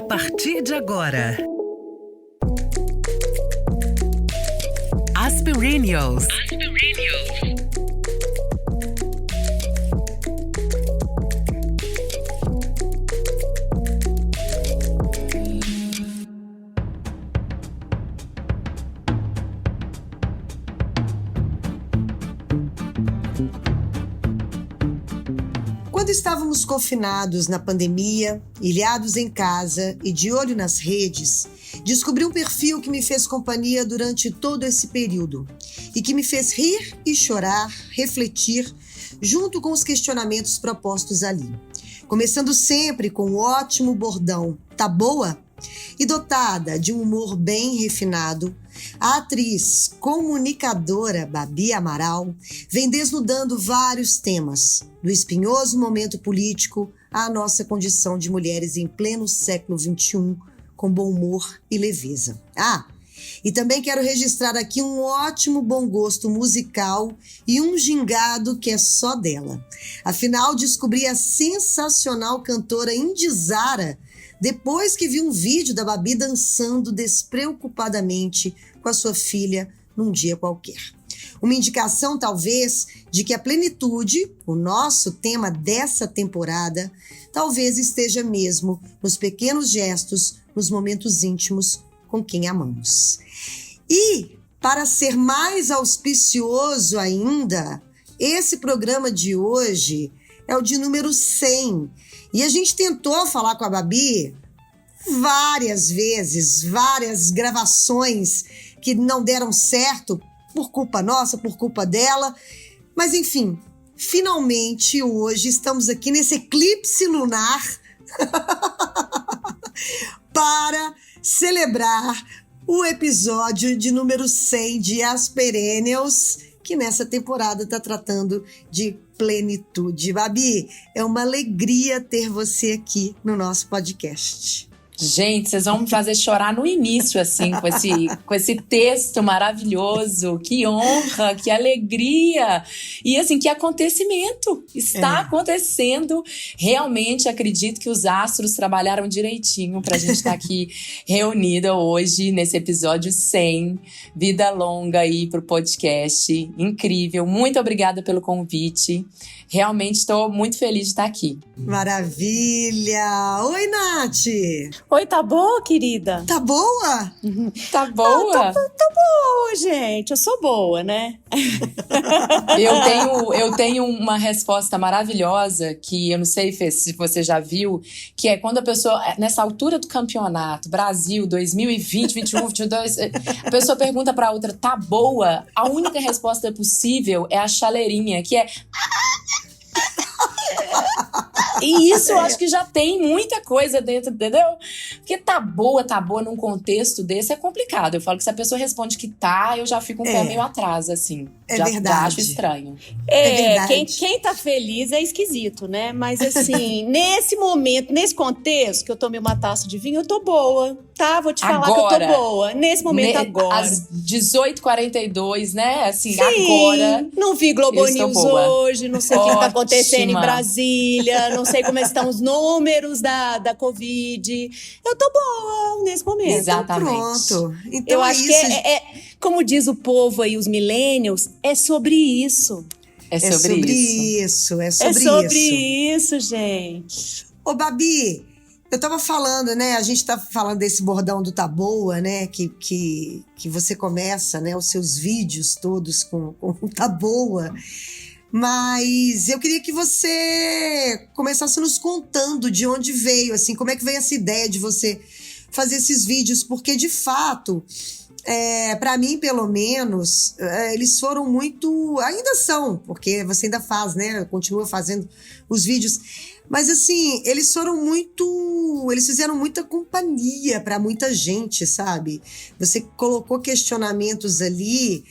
A partir de agora, Aspirinios. Quando estávamos confinados na pandemia, ilhados em casa e de olho nas redes, descobri um perfil que me fez companhia durante todo esse período e que me fez rir e chorar, refletir, junto com os questionamentos propostos ali. Começando sempre com o ótimo bordão "Tá boa?" e dotada de um humor bem refinado, a atriz comunicadora Babi Amaral vem desnudando vários temas, do espinhoso momento político à nossa condição de mulheres em pleno século XXI, com bom humor e leveza. E também quero registrar aqui um ótimo bom gosto musical e um gingado que é só dela. Afinal, descobri a sensacional cantora Indizara depois que vi um vídeo da Babi dançando despreocupadamente com a sua filha num dia qualquer. Uma indicação, talvez, de que a plenitude, o nosso tema dessa temporada, talvez esteja mesmo nos pequenos gestos, nos momentos íntimos com quem amamos. E, para ser mais auspicioso ainda, esse programa de hoje é o de número 100. E a gente tentou falar com a Babi várias vezes, várias gravações que não deram certo por culpa nossa, por culpa dela. Mas enfim, finalmente hoje estamos aqui nesse eclipse lunar para celebrar o episódio de número 100 de Aspirinios, que nessa temporada está tratando de plenitude. Babi, é uma alegria ter você aqui no nosso podcast. Gente, vocês vão me fazer chorar no início, assim, com esse texto maravilhoso. Que honra, que alegria! E, assim, que acontecimento está acontecendo. Realmente acredito que os astros trabalharam direitinho pra gente estar aqui reunida hoje, nesse episódio 100. Vida longa aí pro podcast. Incrível. Muito obrigada pelo convite. Realmente estou muito feliz de estar aqui. Maravilha! Oi, Nath! Oi, tá boa, querida? Tá boa? Tá boa? Tô boa, gente. Eu sou boa, né? Eu tenho uma resposta maravilhosa que eu não sei, Fê, se você já viu, que é quando a pessoa, nessa altura do campeonato, Brasil 2020, 21, 22, a pessoa pergunta pra outra, tá boa? A única resposta possível é a chaleirinha, que é... E isso eu acho que já tem muita coisa dentro, entendeu? Porque tá boa num contexto desse é complicado. Eu falo que se a pessoa responde que tá, eu já fico um pé meio atrás, assim. Já acho estranho. Quem tá feliz é esquisito, né? Mas assim, nesse momento, nesse contexto que eu tomei uma taça de vinho, eu tô boa, tá? Vou te falar agora, que eu tô boa. Nesse momento agora. Às 18h42, né? Assim, sim, agora. Não vi Globo News hoje, não sei o que tá acontecendo em Brasília, não sei como estão os números da Covid. Eu tô boa nesse momento. Exatamente. Pronto. Então eu acho que como diz o povo aí, os millennials, é sobre isso. É sobre isso. É sobre isso, gente. Ô, Babi, eu tava falando, né? A gente tá falando desse bordão do Tá Boa, né? Que você começa, né? Os seus vídeos todos com Tá Boa. Mas eu queria que você começasse nos contando de onde veio, assim, como é que veio essa ideia de você fazer esses vídeos, porque de fato, para mim pelo menos, eles foram muito, ainda são, porque você ainda faz, né, continua fazendo os vídeos, mas assim, eles fizeram muita companhia para muita gente, sabe? Você colocou questionamentos ali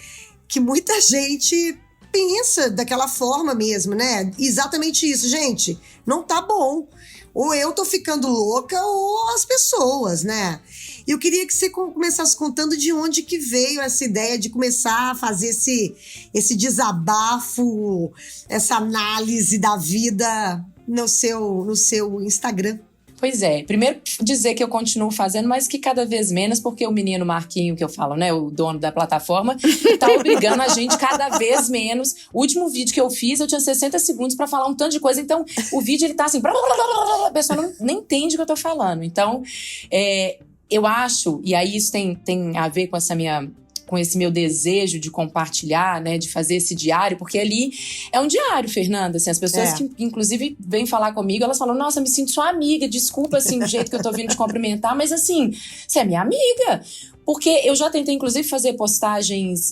que muita gente pensa daquela forma mesmo, né? Exatamente isso, gente. Não tá bom. Ou eu tô ficando louca ou as pessoas, né? E eu queria que você começasse contando de onde que veio essa ideia de começar a fazer esse desabafo, essa análise da vida no seu Instagram. Pois é, primeiro dizer que eu continuo fazendo, mas que cada vez menos, porque o menino Marquinho, que eu falo, né, o dono da plataforma, tá obrigando a gente cada vez menos. O último vídeo que eu fiz, eu tinha 60 segundos pra falar um tanto de coisa, então o vídeo ele tá assim, a pessoa nem entende o que eu tô falando. Então, eu acho, e aí isso tem a ver com esse meu desejo de compartilhar, né, de fazer esse diário, porque ali é um diário, Fernanda, assim, as pessoas que, inclusive, vêm falar comigo, elas falam, nossa, me sinto sua amiga, desculpa, assim, do jeito que eu tô vindo te cumprimentar, mas, assim, você é minha amiga. Porque eu já tentei, inclusive, fazer postagens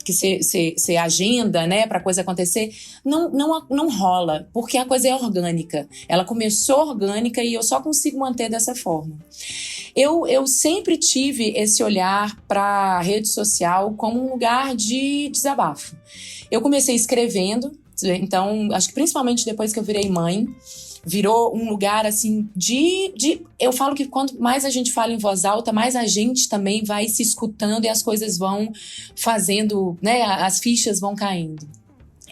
que você agenda, né, pra coisa acontecer. Não rola, porque a coisa é orgânica. Ela começou orgânica e eu só consigo manter dessa forma. Eu sempre tive esse olhar para a rede social como um lugar de desabafo. Eu comecei escrevendo, então, acho que principalmente depois que eu virei mãe, virou um lugar, assim, eu falo que quanto mais a gente fala em voz alta, mais a gente também vai se escutando e as coisas vão fazendo, né, as fichas vão caindo.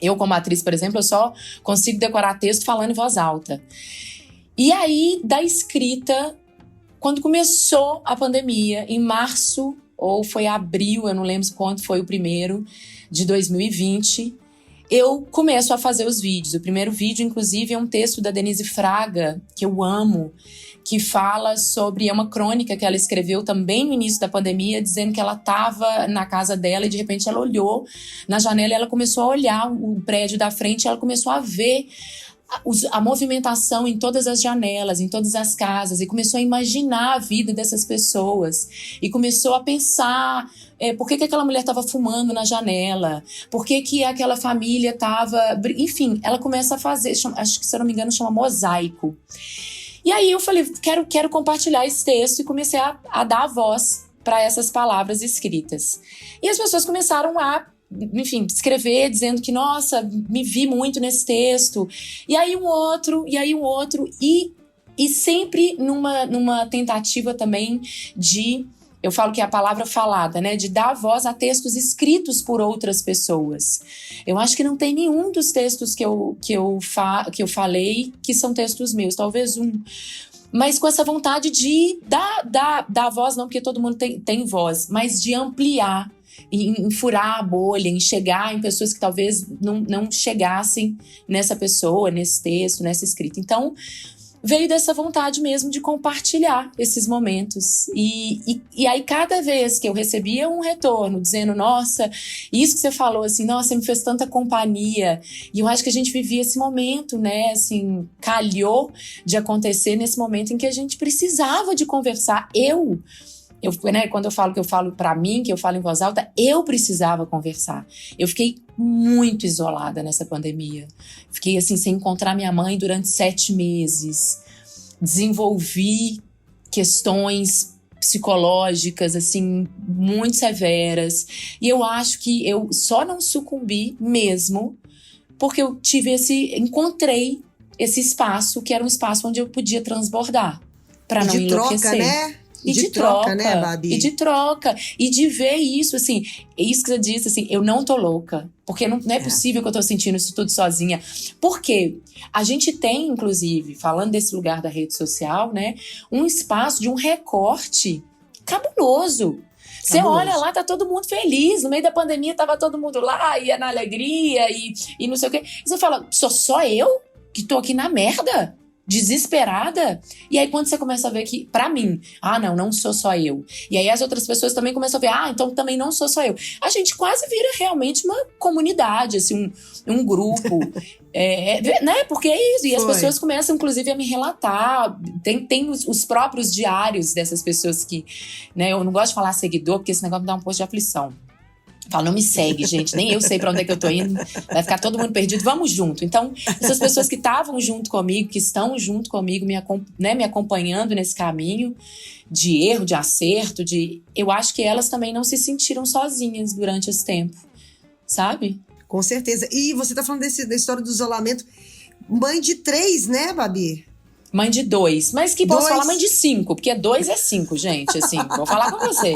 Eu, como atriz, por exemplo, eu só consigo decorar texto falando em voz alta. E aí, da escrita, quando começou a pandemia, em março, ou foi abril, eu não lembro quanto foi o primeiro, de 2020, eu começo a fazer os vídeos. O primeiro vídeo, inclusive, é um texto da Denise Fraga, que eu amo, que fala sobre uma crônica que ela escreveu também no início da pandemia, dizendo que ela estava na casa dela e, de repente, ela olhou na janela e ela começou a olhar o prédio da frente e ela começou a ver a movimentação em todas as janelas, em todas as casas, e começou a imaginar a vida dessas pessoas, e começou a pensar por que aquela mulher estava fumando na janela, por que aquela família estava... Enfim, ela começa a fazer, acho que, se eu não me engano, chama mosaico. E aí eu falei, quero compartilhar esse texto, e comecei a dar voz para essas palavras escritas. E as pessoas começaram a, enfim, escrever, dizendo que, nossa, me vi muito nesse texto. E aí um outro, e sempre numa tentativa também de, eu falo que é a palavra falada, né, de dar voz a textos escritos por outras pessoas. Eu acho que não tem nenhum dos textos que eu falei que são textos meus, talvez um. Mas com essa vontade de dar voz, não porque todo mundo tem voz, mas de ampliar, em furar a bolha, em chegar em pessoas que talvez não chegassem nessa pessoa, nesse texto, nessa escrita. Então, veio dessa vontade mesmo de compartilhar esses momentos. E aí, cada vez que eu recebia um retorno dizendo, nossa, isso que você falou, assim, nossa, me fez tanta companhia. E eu acho que a gente vivia esse momento, né, assim, calhou de acontecer nesse momento em que a gente precisava de conversar. Né, quando eu falo que eu falo pra mim, que eu falo em voz alta, eu precisava conversar. Eu fiquei muito isolada nessa pandemia. Fiquei assim, sem encontrar minha mãe durante 7 meses. Desenvolvi questões psicológicas, assim, muito severas. E eu acho que eu só não sucumbi mesmo porque eu encontrei esse espaço, que era um espaço onde eu podia transbordar, pra não enlouquecer. Troca, né? E de troca, né, Babi? E de troca. E de ver isso, assim, isso que você disse, assim, eu não tô louca. Porque não é possível que eu tô sentindo isso tudo sozinha. Por quê? A gente tem, inclusive, falando desse lugar da rede social, né, um espaço de um recorte cabuloso. Você olha lá, tá todo mundo feliz. No meio da pandemia, tava todo mundo lá, ia na alegria e não sei o quê. E você fala, sou só eu que tô aqui na merda? Desesperada? E aí quando você começa a ver que, pra mim, não sou só eu. E aí as outras pessoas também começam a ver, então também não sou só eu. A gente quase vira realmente uma comunidade, assim, um grupo. Né? Porque é isso. E as pessoas começam, inclusive, a me relatar. Tem os próprios diários dessas pessoas que, né? Eu não gosto de falar seguidor, porque esse negócio me dá um pouco de aflição. Fala, não me segue, gente, nem eu sei pra onde é que eu tô indo, vai ficar todo mundo perdido, vamos junto. Então, essas pessoas que estavam junto comigo, que estão junto comigo, me acompanhando nesse caminho de erro, de acerto, eu acho que elas também não se sentiram sozinhas durante esse tempo, sabe? Com certeza. E você tá falando da história do isolamento. Mãe de 3, né, Babi? Mãe de 2. Mas que posso 2? falar mãe de 5, porque 2 é 5, gente, assim. Vou falar com você.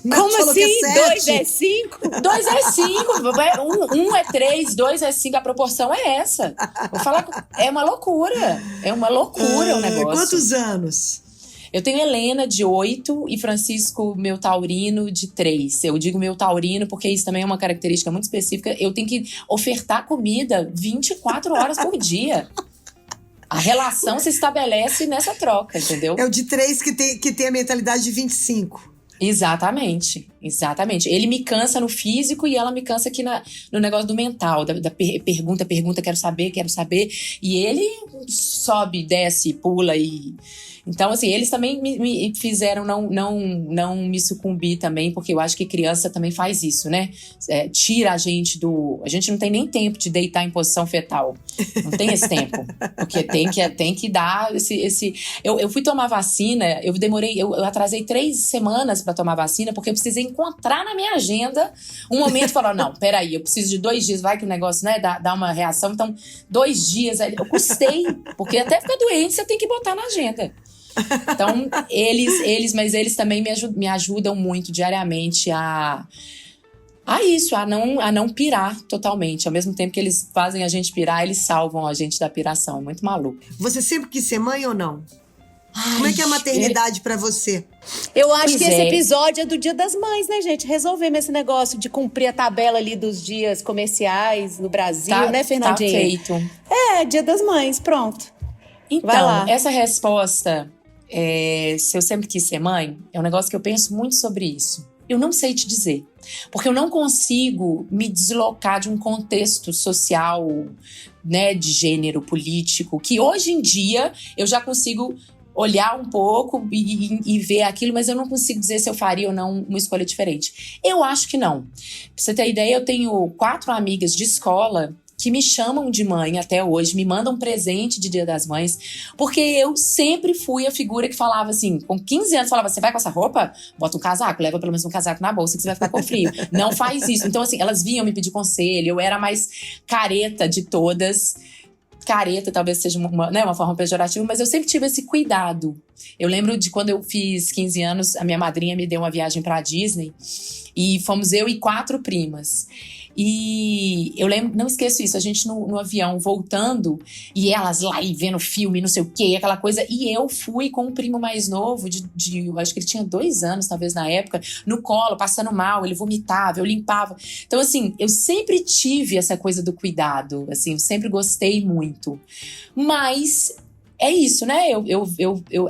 Como assim? 2 é 5? 2 é 5. Um é 3, 2 é 5. A proporção é essa. Vou falar. É uma loucura. É uma loucura o negócio. Quantos anos? Eu tenho Helena, de 8, e Francisco, meu taurino, de 3. Eu digo meu taurino porque isso também é uma característica muito específica. Eu tenho que ofertar comida 24 horas por dia. A relação se estabelece nessa troca, entendeu? É o de 3 que tem a mentalidade de 25. Exatamente. Ele me cansa no físico e ela me cansa aqui no negócio do mental, da pergunta, quero saber. E ele sobe, desce, pula e... Então, assim, eles também me fizeram não me sucumbir também, porque eu acho que criança também faz isso, né? Tira a gente do... A gente não tem nem tempo de deitar em posição fetal. Não tem esse tempo. Porque tem que dar esse... Eu fui tomar vacina, eu atrasei 3 semanas pra tomar vacina, porque eu precisei encontrar na minha agenda um momento e falar, não, peraí, eu preciso de 2 dias, vai que o negócio, né, dá uma reação. Então, 2 dias, eu custei, porque até ficar doente você tem que botar na agenda. Então, eles também me ajudam muito diariamente a não pirar totalmente. Ao mesmo tempo que eles fazem a gente pirar, eles salvam a gente da piração. Muito maluco. Você sempre quis ser mãe ou não? Como é que é a maternidade pra você? Eu acho Pois que esse é. episódio é do Dia das Mães, né, gente? Resolvemos esse negócio de cumprir a tabela ali dos dias comerciais no Brasil, né, Fernandinha? Tá feito. Dia das Mães, pronto. Vai Então, lá. essa resposta, se eu sempre quis ser mãe, é um negócio que eu penso muito sobre isso. Eu não sei te dizer. Porque eu não consigo me deslocar de um contexto social, né, de gênero político, que hoje em dia eu já consigo olhar um pouco e ver aquilo, mas eu não consigo dizer se eu faria ou não uma escolha diferente. Eu acho que não. Pra você ter ideia, eu tenho 4 amigas de escola que me chamam de mãe até hoje, me mandam presente de Dia das Mães, porque eu sempre fui a figura que falava assim, com 15 anos, falava, você vai com essa roupa? Bota um casaco, leva pelo menos um casaco na bolsa que você vai ficar com frio. Não faz isso. Então, assim, elas vinham me pedir conselho, eu era a mais careta de todas. Careta talvez seja uma forma pejorativa, mas eu sempre tive esse cuidado. Eu lembro de quando eu fiz 15 anos, a minha madrinha me deu uma viagem pra Disney e fomos eu e 4 primas. E eu lembro, não esqueço isso, a gente no avião voltando e elas lá e vendo filme, não sei o quê, aquela coisa. E eu fui com um primo mais novo, eu acho que ele tinha 2 anos, talvez na época, no colo, passando mal, ele vomitava, eu limpava. Então, assim, eu sempre tive essa coisa do cuidado, assim, eu sempre gostei muito. Mas é isso, né?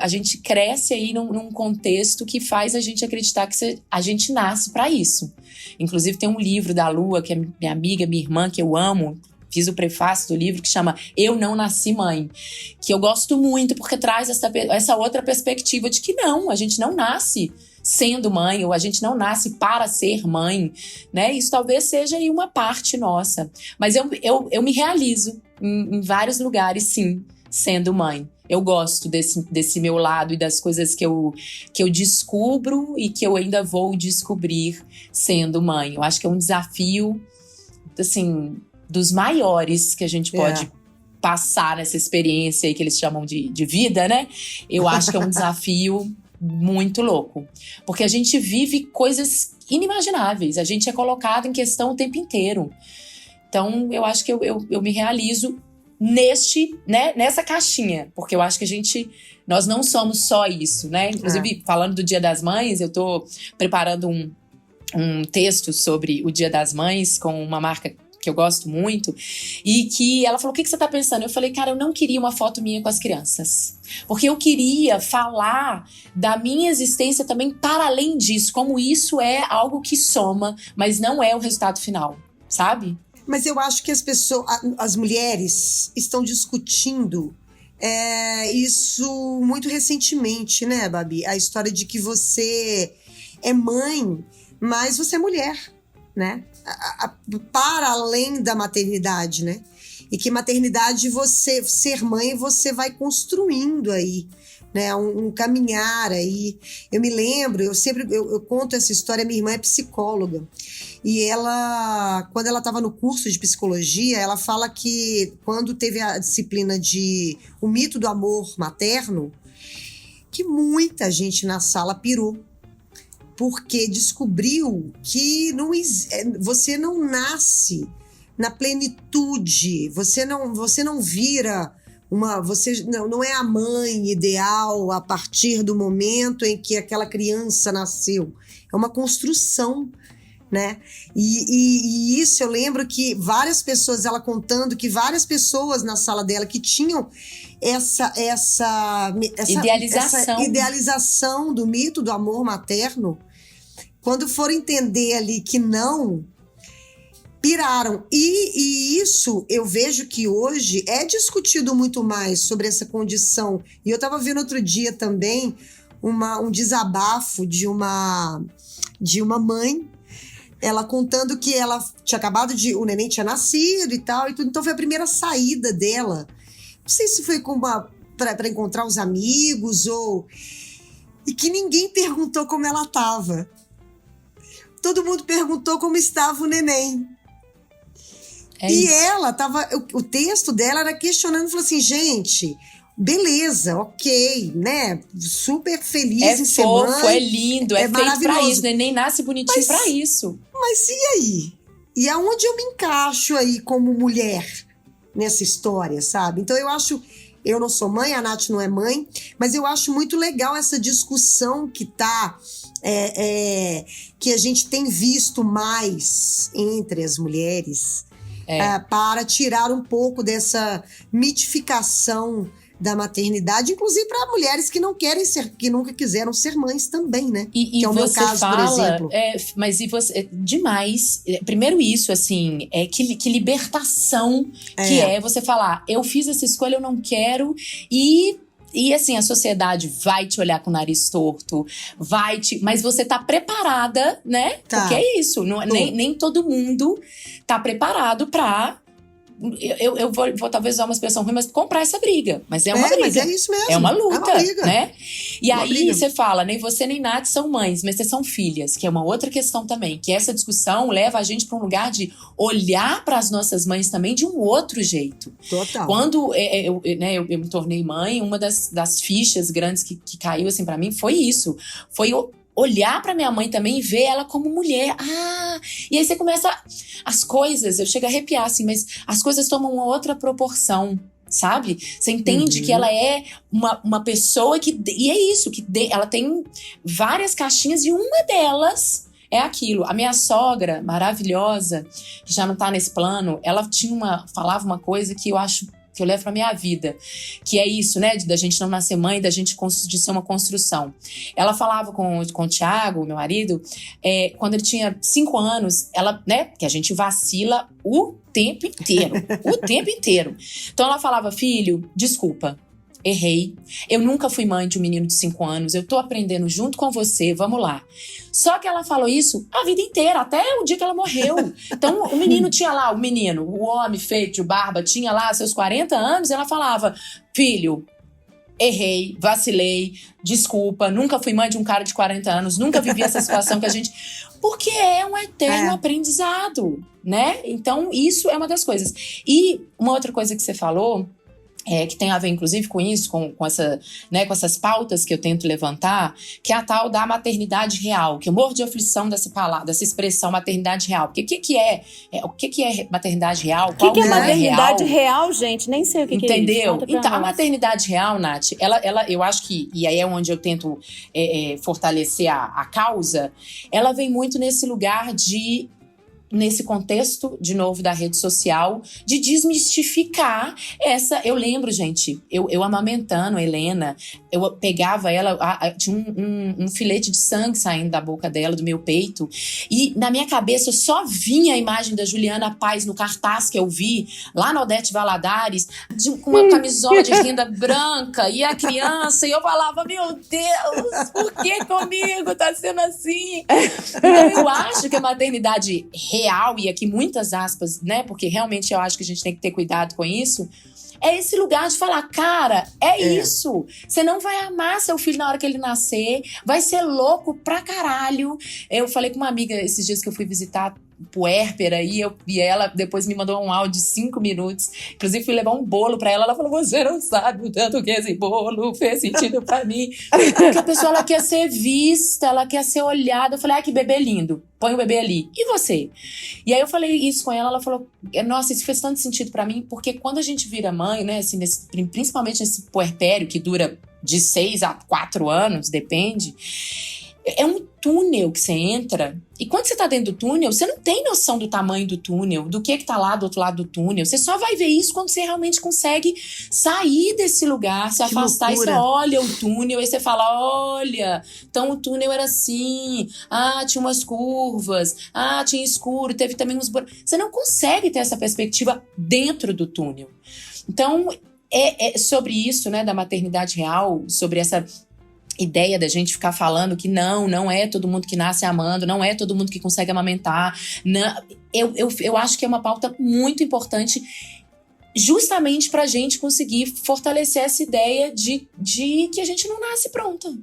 A gente cresce aí num contexto que faz a gente acreditar que a gente nasce pra isso. Inclusive tem um livro da Lua, que é minha amiga, minha irmã, que eu amo, fiz o prefácio do livro, que chama Eu Não Nasci Mãe, que eu gosto muito porque traz essa outra perspectiva de que não, a gente não nasce sendo mãe, ou a gente não nasce para ser mãe, né? Isso talvez seja aí uma parte nossa. Mas eu me realizo em vários lugares, sim, sendo mãe. Eu gosto desse meu lado e das coisas que eu descubro e que eu ainda vou descobrir sendo mãe. Eu acho que é um desafio, assim, dos maiores que a gente pode passar nessa experiência aí que eles chamam de vida, né? Eu acho que é um desafio muito louco. Porque a gente vive coisas inimagináveis. A gente é colocado em questão o tempo inteiro. Então, eu acho que eu me realizo nessa caixinha, porque eu acho que nós não somos só isso, né? Inclusive, falando do Dia das Mães, eu tô preparando um texto sobre o Dia das Mães com uma marca que eu gosto muito, e que ela falou, o que você tá pensando? Eu falei, cara, eu não queria uma foto minha com as crianças, porque eu queria falar da minha existência também para além disso, como isso é algo que soma, mas não é o resultado final, sabe? Mas eu acho que as mulheres estão discutindo isso muito recentemente, né, Babi? A história de que você é mãe, mas você é mulher, né? Para além da maternidade, né? E que maternidade, você ser mãe, você vai construindo aí, né, um caminhar aí. Eu me lembro, eu conto essa história, minha irmã é psicóloga, e ela, quando ela estava no curso de psicologia, ela fala que quando teve a disciplina de o mito do amor materno, que muita gente na sala pirou, porque descobriu que você não nasce na plenitude, você não vira você não é a mãe ideal a partir do momento em que aquela criança nasceu. É uma construção, né? E isso eu lembro que várias pessoas, ela contando que várias pessoas na sala dela que tinham essa idealização do mito do amor materno, quando foram entender ali que não, piraram. E isso eu vejo que hoje é discutido muito mais sobre essa condição. E eu estava vendo outro dia também um desabafo de uma mãe, ela contando que ela tinha o neném tinha nascido e tal, e tudo, então foi a primeira saída dela. Não sei se foi para encontrar os amigos e que ninguém perguntou como ela estava. Todo mundo perguntou como estava o neném. Ela tava, o texto dela era questionando, falou assim, gente, beleza, ok, né? Super feliz em ser mãe. É fofo, é lindo, é feito pra isso, né? Nem nasce bonitinho pra isso. Mas e aí? E aonde eu me encaixo aí como mulher nessa história, sabe? Então eu não sou mãe, a Nath não é mãe, mas eu acho muito legal essa discussão que que a gente tem visto mais entre as mulheres, para tirar um pouco dessa mitificação da maternidade, inclusive para mulheres que nunca quiseram ser mães também, né? Que é o meu caso, por exemplo. Mas e você, demais. Primeiro isso, assim, que libertação que é você falar, eu fiz essa escolha, eu não quero, e assim, a sociedade vai te olhar com o nariz torto, mas você tá preparada, né? Tá. Porque é isso, nem todo mundo tá preparado pra... Eu vou talvez usar uma expressão ruim, mas comprar essa briga. Mas é uma briga. Mas é isso mesmo. É uma luta, né? E uma aí briga. você fala, nem você nem Nath são mães, mas vocês são filhas, que é uma outra questão também. Que essa discussão leva a gente para um lugar de olhar para as nossas mães também de um outro jeito. Total. Quando eu me tornei mãe, uma das fichas grandes que caiu assim para mim foi isso. Foi olhar pra minha mãe também e ver ela como mulher. E aí você começa... As coisas, eu chego a arrepiar, assim, mas as coisas tomam uma outra proporção, sabe? Você entende que ela é uma pessoa que... E é isso, ela tem várias caixinhas e uma delas é aquilo. A minha sogra, maravilhosa, que já não tá nesse plano, ela falava uma coisa que eu acho... que eu levo pra minha vida, que é isso, né, da gente não nascer mãe, de ser uma construção. Ela falava com o Thiago, meu marido, quando ele tinha 5 anos, ela, né, que a gente vacila o tempo inteiro. Então ela falava, filho, desculpa, errei, eu nunca fui mãe de um menino de 5 anos, eu tô aprendendo junto com você, vamos lá. Só que ela falou isso a vida inteira, até o dia que ela morreu. Então, o menino tinha lá, o homem feito de barba, tinha lá seus 40 anos, e ela falava, filho, errei, vacilei, desculpa, nunca fui mãe de um cara de 40 anos, nunca vivi essa situação que a gente... Porque é um eterno aprendizado, né? Então, isso é uma das coisas. E uma outra coisa que você falou... que tem a ver, inclusive, com isso, com essas pautas que eu tento levantar, que é a tal da maternidade real, que eu morro de aflição dessa palavra, dessa expressão maternidade real. Porque o que é maternidade real? O que é maternidade real, gente? Nem sei o que é isso. Entendeu? Então, a maternidade real, Nath, eu acho que, e aí é onde eu tento fortalecer a causa, ela vem muito nesse lugar nesse contexto, de novo, da rede social, de desmistificar eu lembro, gente, eu amamentando a Helena, eu pegava ela, tinha um filete de sangue saindo da boca dela, do meu peito, e na minha cabeça só vinha a imagem da Juliana Paz no cartaz que eu vi, lá na Odete Valadares, com uma camisola de renda branca, e a criança, e eu falava, meu Deus, por que comigo tá sendo assim? Então eu acho que a maternidade real, e aqui muitas aspas, né? Porque realmente eu acho que a gente tem que ter cuidado com isso. É esse lugar de falar, cara, isso. Você não vai amar seu filho na hora que ele nascer. Vai ser louco pra caralho. Eu falei com uma amiga esses dias que eu fui visitar puérpera e ela depois me mandou um áudio de 5 minutos. Inclusive fui levar um bolo pra ela. Ela falou, você não sabe o tanto que esse bolo fez sentido pra mim. Porque a pessoa, ela quer ser vista, ela quer ser olhada. Eu falei, que bebê lindo. Põe o bebê ali. E você? E aí eu falei isso com ela falou, nossa, isso fez tanto sentido pra mim, porque quando a gente vira mãe, né, assim, principalmente nesse puerpério que dura de 6 a 4 anos, depende, é um túnel que você entra, e quando você tá dentro do túnel, você não tem noção do tamanho do túnel, do que tá lá do outro lado do túnel. Você só vai ver isso quando você realmente consegue sair desse lugar, se afastar, e você olha o túnel, e você fala, olha, então o túnel era assim, tinha umas curvas, tinha escuro, teve também uns buracos. Você não consegue ter essa perspectiva dentro do túnel. Então, é sobre isso, né, da maternidade real, sobre essa ideia da gente ficar falando que não é todo mundo que nasce amando, não é todo mundo que consegue amamentar. Não, eu acho que é uma pauta muito importante justamente pra gente conseguir fortalecer essa ideia de que a gente não nasce pronta.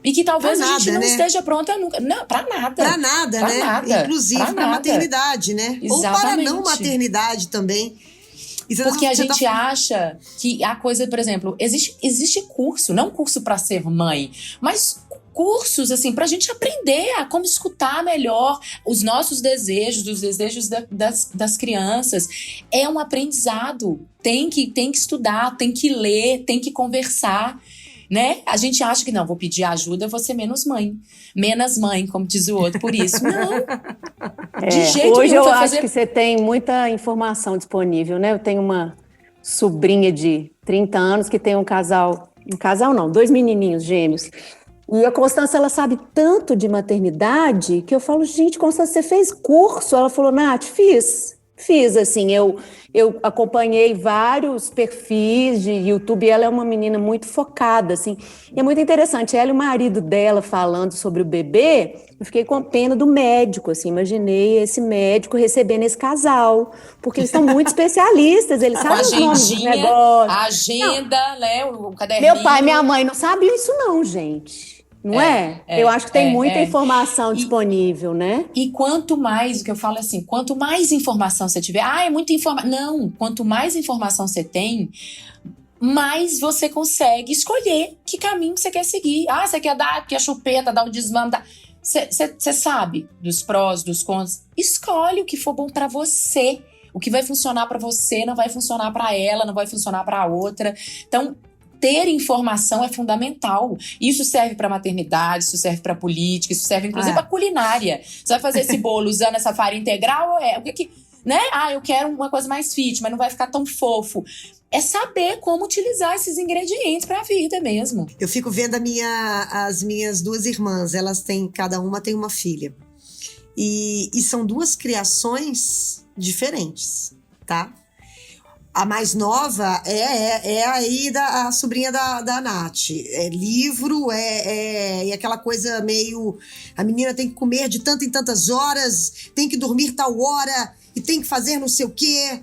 E que talvez a gente não esteja pronta nunca. Não, pra nada. Pra nada, né? Nada, inclusive pra maternidade, né? Exatamente. Ou para não maternidade também. Porque a gente acha que a coisa, por exemplo, existe curso, não curso para ser mãe, mas cursos, assim, pra gente aprender a como escutar melhor os nossos desejos, os desejos das crianças. É um aprendizado. Tem que estudar, tem que ler, tem que conversar, né? A gente acha que não, vou pedir ajuda, vou ser menos mãe, como diz o outro, por isso. Não, de jeito hoje nenhum. Eu acho que você tem muita informação disponível, né? Eu tenho uma sobrinha de 30 anos que tem um casal não, 2 menininhos gêmeos. E a Constância, ela sabe tanto de maternidade que eu falo, gente, Constância, você fez curso? Ela falou, Nath, fiz, assim, eu acompanhei vários perfis de YouTube, e ela é uma menina muito focada, assim, e é muito interessante, ela e o marido dela falando sobre o bebê, eu fiquei com a pena do médico, assim, imaginei esse médico recebendo esse casal, porque eles são muito especialistas, eles sabem os nomes dos negócios. A agenda, né, o caderninho. Meu pai e minha mãe não sabiam isso não, gente. Não é? Eu acho que tem muita informação disponível, né? E quanto mais, o que eu falo assim, quanto mais informação você tiver, é muita informação. Não, quanto mais informação você tem, mais você consegue escolher que caminho você quer seguir. Você quer dar a chupeta, dar um desmame, você sabe dos prós, dos contras. Escolhe o que for bom pra você. O que vai funcionar pra você não vai funcionar pra ela, não vai funcionar pra outra. Então, ter informação é fundamental. Isso serve para maternidade, isso serve para política, isso serve inclusive para culinária. Você vai fazer esse bolo usando essa farinha integral? O que né? Eu quero uma coisa mais fit, mas não vai ficar tão fofo. É saber como utilizar esses ingredientes para a vida mesmo. Eu fico vendo as minhas 2 irmãs, cada uma tem uma filha. E são 2 criações diferentes, tá? A mais nova é aí a sobrinha da Nath. É livro, é aquela coisa meio... A menina tem que comer de tanto em tantas horas, tem que dormir tal hora, e tem que fazer não sei o quê.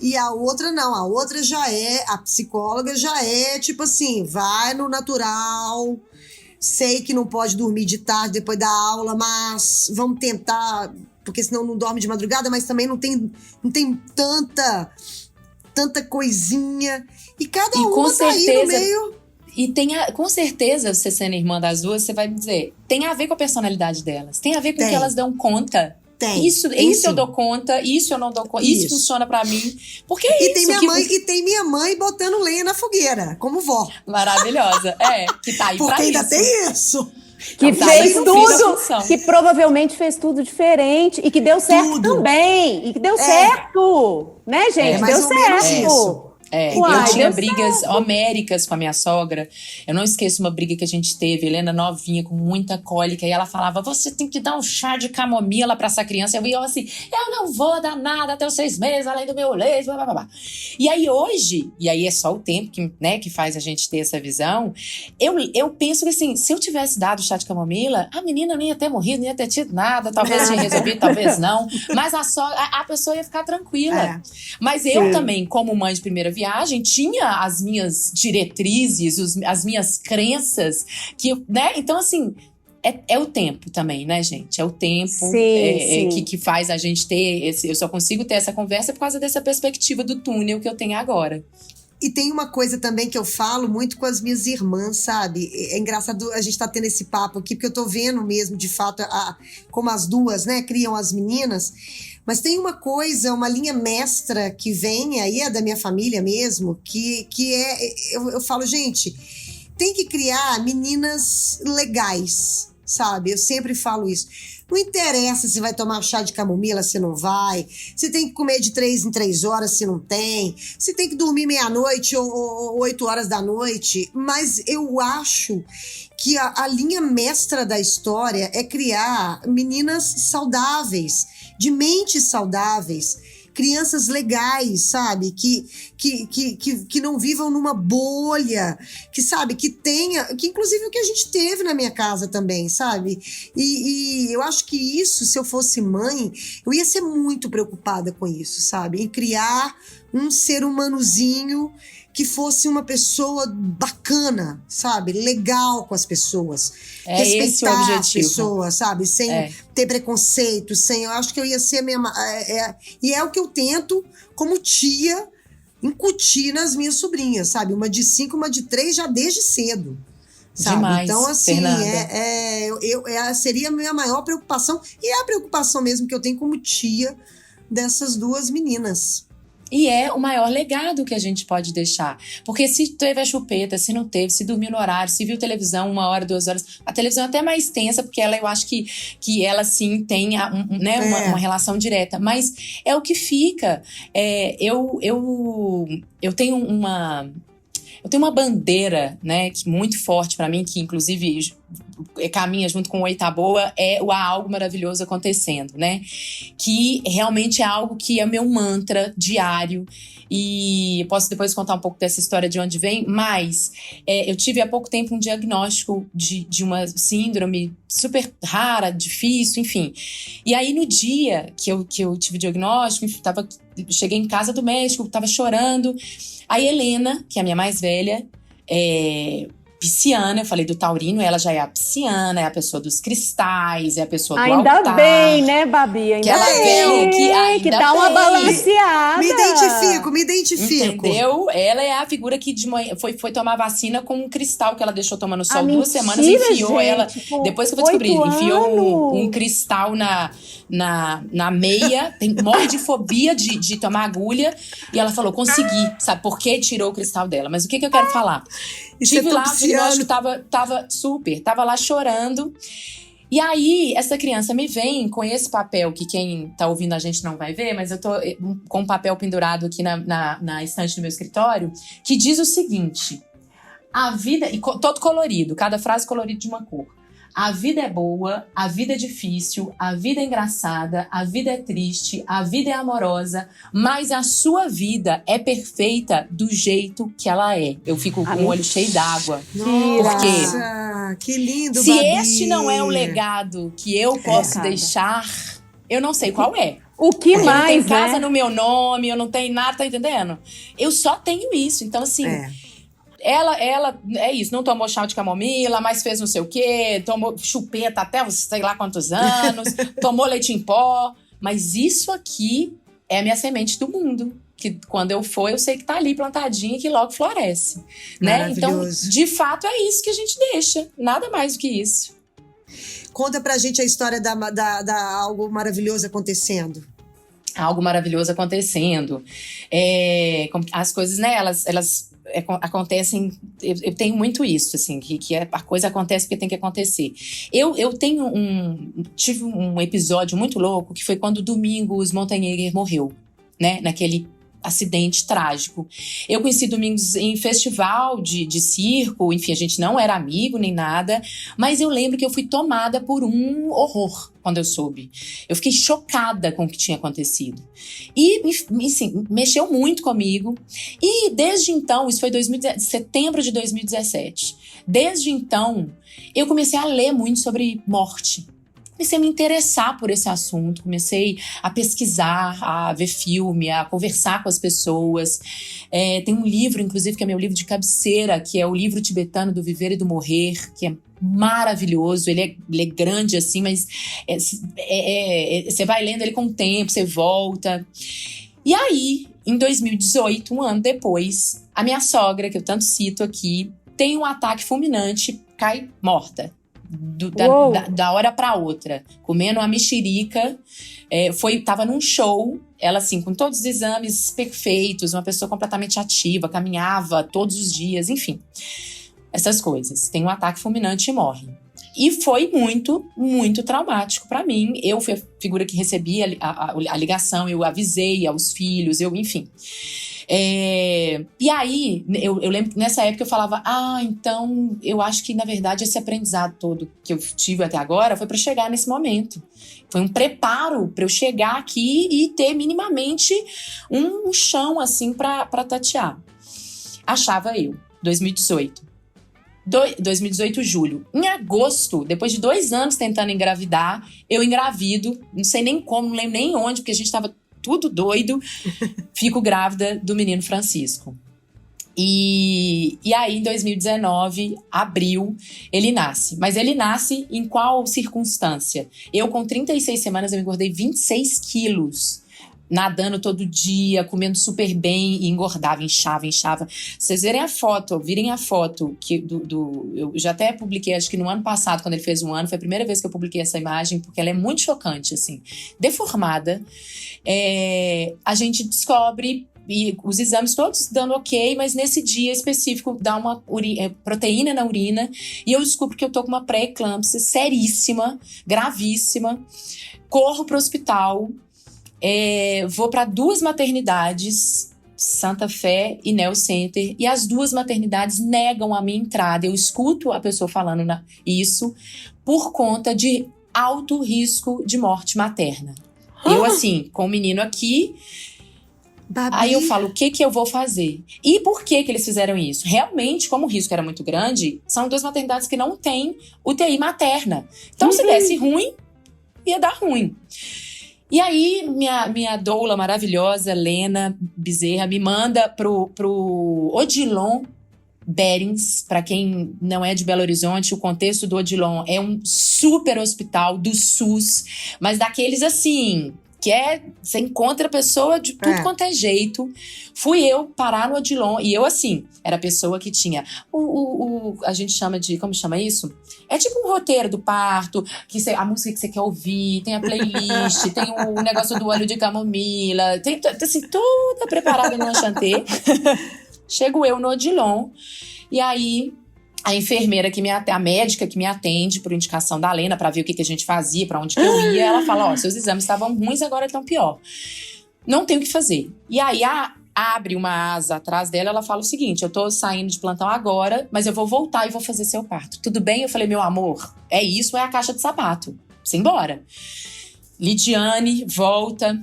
E a outra não, a outra a psicóloga já é tipo assim, vai no natural, sei que não pode dormir de tarde depois da aula, mas vamos tentar, porque senão não dorme de madrugada, mas também não tem tanta coisinha, e cada uma tá aí no meio. E com certeza, você sendo irmã das 2, você vai me dizer, tem a ver com a personalidade delas, tem a ver com o que elas dão conta. Tem. Isso eu dou conta, isso eu não dou conta, isso funciona pra mim. Porque é isso. E tem minha mãe botando lenha na fogueira, como vó. Maravilhosa. Que tá aí porque pra ainda isso. Tem isso. Que fez tudo, que provavelmente fez tudo diferente e que deu certo também. E que deu certo, né, gente? Deu certo. Eu tinha brigas homéricas com a minha sogra. Eu não esqueço uma briga que a gente teve, Helena novinha, com muita cólica, e ela falava, você tem que dar um chá de camomila pra essa criança. Eu assim, eu não vou dar nada até os 6 meses, além do meu leite, blá, blá, blá. E aí hoje, e aí é só o tempo que, né, que faz a gente ter essa visão, eu penso que assim, se eu tivesse dado chá de camomila, a menina não ia ter morrido, não ia ter tido nada, talvez tinha resolvido, talvez não, mas a pessoa ia ficar tranquila. Mas eu também, como mãe de primeira viagem, tinha as minhas diretrizes, as minhas crenças, que, né? Então, assim, é o tempo também, né, gente? É o tempo que faz a gente ter eu só consigo ter essa conversa por causa dessa perspectiva do túnel que eu tenho agora. E tem uma coisa também que eu falo muito com as minhas irmãs, sabe? É engraçado a gente tá tendo esse papo aqui, porque eu tô vendo mesmo, de fato, como as duas, né, criam as meninas. Mas tem uma coisa, uma linha mestra que vem aí, é da minha família mesmo, que é... Eu falo, gente, tem que criar meninas legais, sabe? Eu sempre falo isso. Não interessa se vai tomar chá de camomila, se não vai. Se tem que comer de 3 em 3 horas, se não tem. Se tem que dormir meia-noite ou 8 horas da noite. Mas eu acho que a linha mestra da história é criar meninas saudáveis, de mentes saudáveis, crianças legais, sabe? Que não vivam numa bolha, que, sabe? Que tenha... Que inclusive o que a gente teve na minha casa também, sabe? E eu acho que isso, se eu fosse mãe, eu ia ser muito preocupada com isso, sabe? Em criar um ser humanozinho que fosse uma pessoa bacana, sabe? Legal com as pessoas. Respeitar esse o objetivo. As pessoas, sabe? Sem ter preconceito, eu acho que eu ia ser a minha... E é o que eu tento, como tia, incutir nas minhas sobrinhas, sabe? Uma de 5, uma de 3, já desde cedo. Sabe? Demais, então, assim, Fernanda. seria a minha maior preocupação, e é a preocupação mesmo que eu tenho como tia dessas duas meninas. E é o maior legado que a gente pode deixar. Porque se teve a chupeta, se não teve, se dormiu no horário, se viu televisão 1 hora, 2 horas... A televisão é até mais tensa, porque eu acho que ela, sim, tem uma relação direta. Mas é o que fica. Eu tenho uma bandeira, né, muito forte pra mim, que inclusive caminha junto com o Eitaboa, é o Há Algo Maravilhoso Acontecendo, né? Que realmente é algo que é meu mantra diário. E posso depois contar um pouco dessa história de onde vem, mas eu tive há pouco tempo um diagnóstico de uma síndrome super rara, difícil, enfim. E aí no dia que eu tive o diagnóstico, enfim, cheguei em casa do médico, tava chorando. A Helena, que é a minha mais velha, pisciana, eu falei do taurino, ela já é a pisciana, é a pessoa dos cristais, é a pessoa do altar. Ainda bem, né, Babi? Ainda bem, que dá uma balanceada. Me identifico. Entendeu? Ela é a figura que de manhã foi tomar vacina com um cristal que ela deixou tomando sol 2 semanas, enfiou, gente, ela, depois que eu vou descobrir, enfiou um cristal na meia, morre de fobia de tomar agulha, e ela falou, consegui, sabe por quê? Tirou o cristal dela. Mas o que eu quero falar? Estive lá, o diagnóstico tava lá chorando. E aí, essa criança me vem com esse papel, que quem tá ouvindo a gente não vai ver, mas eu tô com um papel pendurado aqui na estante do meu escritório, que diz o seguinte: a vida, e todo colorido, cada frase colorida de uma cor. A vida é boa, a vida é difícil, a vida é engraçada, a vida é triste, a vida é amorosa, mas a sua vida é perfeita do jeito que ela é. Eu fico com o olho cheio d'água. Nossa, que lindo, se Babi. este não é o legado que eu posso deixar, eu não sei qual é. O que mais, eu não tenho casa né? no meu nome, eu não tenho nada, tá entendendo? Eu só tenho isso, então assim... Ela, é isso, não tomou chá de camomila, mas fez não sei o quê, tomou chupeta até uns sei lá quantos anos, tomou leite em pó. Mas isso aqui é a minha semente do mundo. Que quando eu for, eu sei que tá ali plantadinha e que logo floresce. Né? Então, de fato, é isso que a gente deixa. Nada mais do que isso. Conta pra gente a história da Algo Maravilhoso Acontecendo. Algo maravilhoso acontecendo. As coisas, né, elas acontecem, eu tenho muito isso, assim, que a coisa acontece porque tem que acontecer. Eu tive um episódio muito louco, que foi quando o Domingos Montanheguer morreu, né, naquele acidente trágico. Eu conheci Domingos em festival de circo, enfim, a gente não era amigo nem nada, mas eu lembro que eu fui tomada por um horror quando eu soube. Eu fiquei chocada com o que tinha acontecido. E, assim, mexeu muito comigo. E desde então, isso foi setembro de 2017, desde então, eu comecei a ler muito sobre morte. Comecei a me interessar por esse assunto, comecei a pesquisar, a ver filme, a conversar com as pessoas. Tem um livro, inclusive, que é meu livro de cabeceira, que é o livro tibetano do Viver e do Morrer, que é maravilhoso. Ele é grande assim, mas você vai lendo ele com o tempo, você volta. E aí, em 2018, um ano depois, a minha sogra, que eu tanto cito aqui, tem um ataque fulminante, cai morta. Da hora pra outra, comendo uma mexerica. Tava num show, ela assim, com todos os exames perfeitos, uma pessoa completamente ativa, caminhava todos os dias, enfim, essas coisas. Tem um ataque fulminante e morre. E foi muito, muito traumático pra mim. Eu fui a figura que recebia a ligação, eu avisei aos filhos, enfim. E aí, eu lembro que nessa época eu falava, então eu acho que na verdade esse aprendizado todo que eu tive até agora foi para chegar nesse momento. Foi um preparo para eu chegar aqui e ter minimamente um chão assim para tatear. Achava eu, 2018. 2018, julho. Em agosto, depois de 2 anos tentando engravidar, eu engravido, não sei nem como, não lembro nem onde, porque a gente tava tudo doido, fico grávida do menino Francisco. E aí, em 2019, abril, ele nasce. Mas ele nasce em qual circunstância? Eu, com 36 semanas, eu engordei 26 quilos. Nadando todo dia, comendo super bem e engordava, inchava. Vocês virem a foto que eu já até publiquei, acho que no ano passado, quando ele fez 1 ano, foi a primeira vez que eu publiquei essa imagem, porque ela é muito chocante, assim, deformada. A gente descobre, e os exames todos dando ok, mas nesse dia específico dá uma proteína na urina, e eu descubro que eu tô com uma pré-eclâmpsia seríssima, gravíssima. Corro pro hospital. Vou para 2 maternidades, Santa Fé e Neo Center, e as 2 maternidades negam a minha entrada. Eu escuto a pessoa falando isso por conta de alto risco de morte materna. Eu assim, com o menino aqui, Babi. Aí eu falo, o que eu vou fazer? E por que eles fizeram isso? Realmente, como o risco era muito grande, são 2 maternidades que não têm UTI materna. Então, se desse ruim, ia dar ruim. E aí, minha doula maravilhosa, Lena Bezerra, me manda pro Odilon Berens. Para quem não é de Belo Horizonte, o contexto do Odilon é um super hospital do SUS, mas daqueles assim, que você encontra a pessoa de tudo quanto é jeito. Fui eu parar no Odilon, e eu assim, era a pessoa que tinha a gente chama de, como chama isso? É tipo um roteiro do parto, a música que você quer ouvir, tem a playlist, tem o negócio do óleo de camomila, tem assim, toda preparada no enxantê. Chego eu no Odilon, e aí a enfermeira a médica que me atende por indicação da Lena para ver o que a gente fazia, para onde que eu ia, ela fala, seus exames estavam ruins, agora estão pior. Não tem o que fazer. E aí abre uma asa atrás dela, ela fala o seguinte, eu tô saindo de plantão agora, mas eu vou voltar e vou fazer seu parto. Tudo bem? Eu falei, meu amor, é isso, é a caixa de sapato. Simbora. Lidiane volta,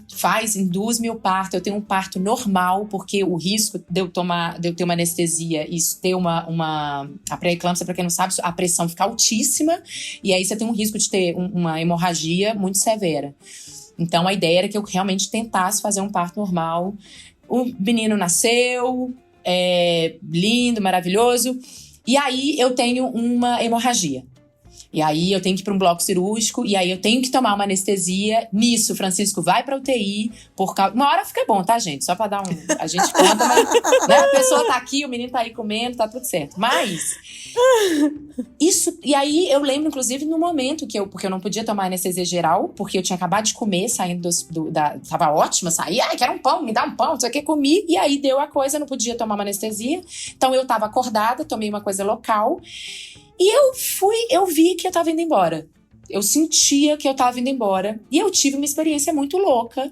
induz-me o parto. Eu tenho um parto normal, porque o risco de eu ter uma anestesia e ter a pré-eclâmpsia, para quem não sabe, a pressão fica altíssima, e aí você tem um risco de ter uma hemorragia muito severa. Então a ideia era que eu realmente tentasse fazer um parto normal. O menino nasceu, lindo, maravilhoso, e aí eu tenho uma hemorragia. E aí eu tenho que ir para um bloco cirúrgico, e aí eu tenho que tomar uma anestesia. Nisso, Francisco vai para UTI, uma hora fica bom, tá, gente? Só para dar a gente conta, mas né? A pessoa tá aqui, o menino tá aí comendo, tá tudo certo. Mas isso, e aí eu lembro, inclusive, no momento porque eu não podia tomar anestesia geral, porque eu tinha acabado de comer, saindo tava ótima, saí, quero um pão, me dá um pão, não sei o que, comi, e aí deu a coisa, não podia tomar uma anestesia. Então eu tava acordada, tomei uma coisa local, e eu vi que eu tava indo embora. Eu sentia que eu tava indo embora. E eu tive uma experiência muito louca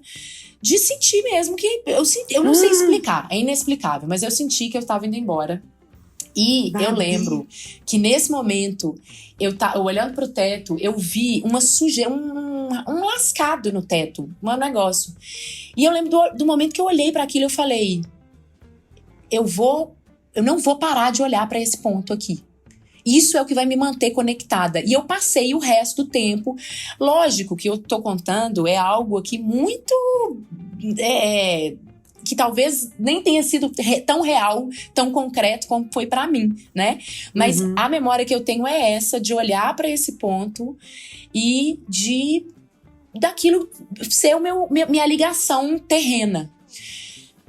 de sentir mesmo que... Eu não sei explicar, é inexplicável. Mas eu senti que eu tava indo embora. E eu lembro que nesse momento, eu olhando pro teto, eu vi uma sujeira, um lascado no teto, um negócio. E eu lembro do momento que eu olhei para aquilo, eu falei, eu não vou parar de olhar para esse ponto aqui. Isso é o que vai me manter conectada. E eu passei o resto do tempo. Lógico que eu tô contando é algo aqui muito... que talvez nem tenha sido tão real, tão concreto como foi pra mim, né? Mas a memória que eu tenho é essa, de olhar pra esse ponto e daquilo ser minha ligação terrena.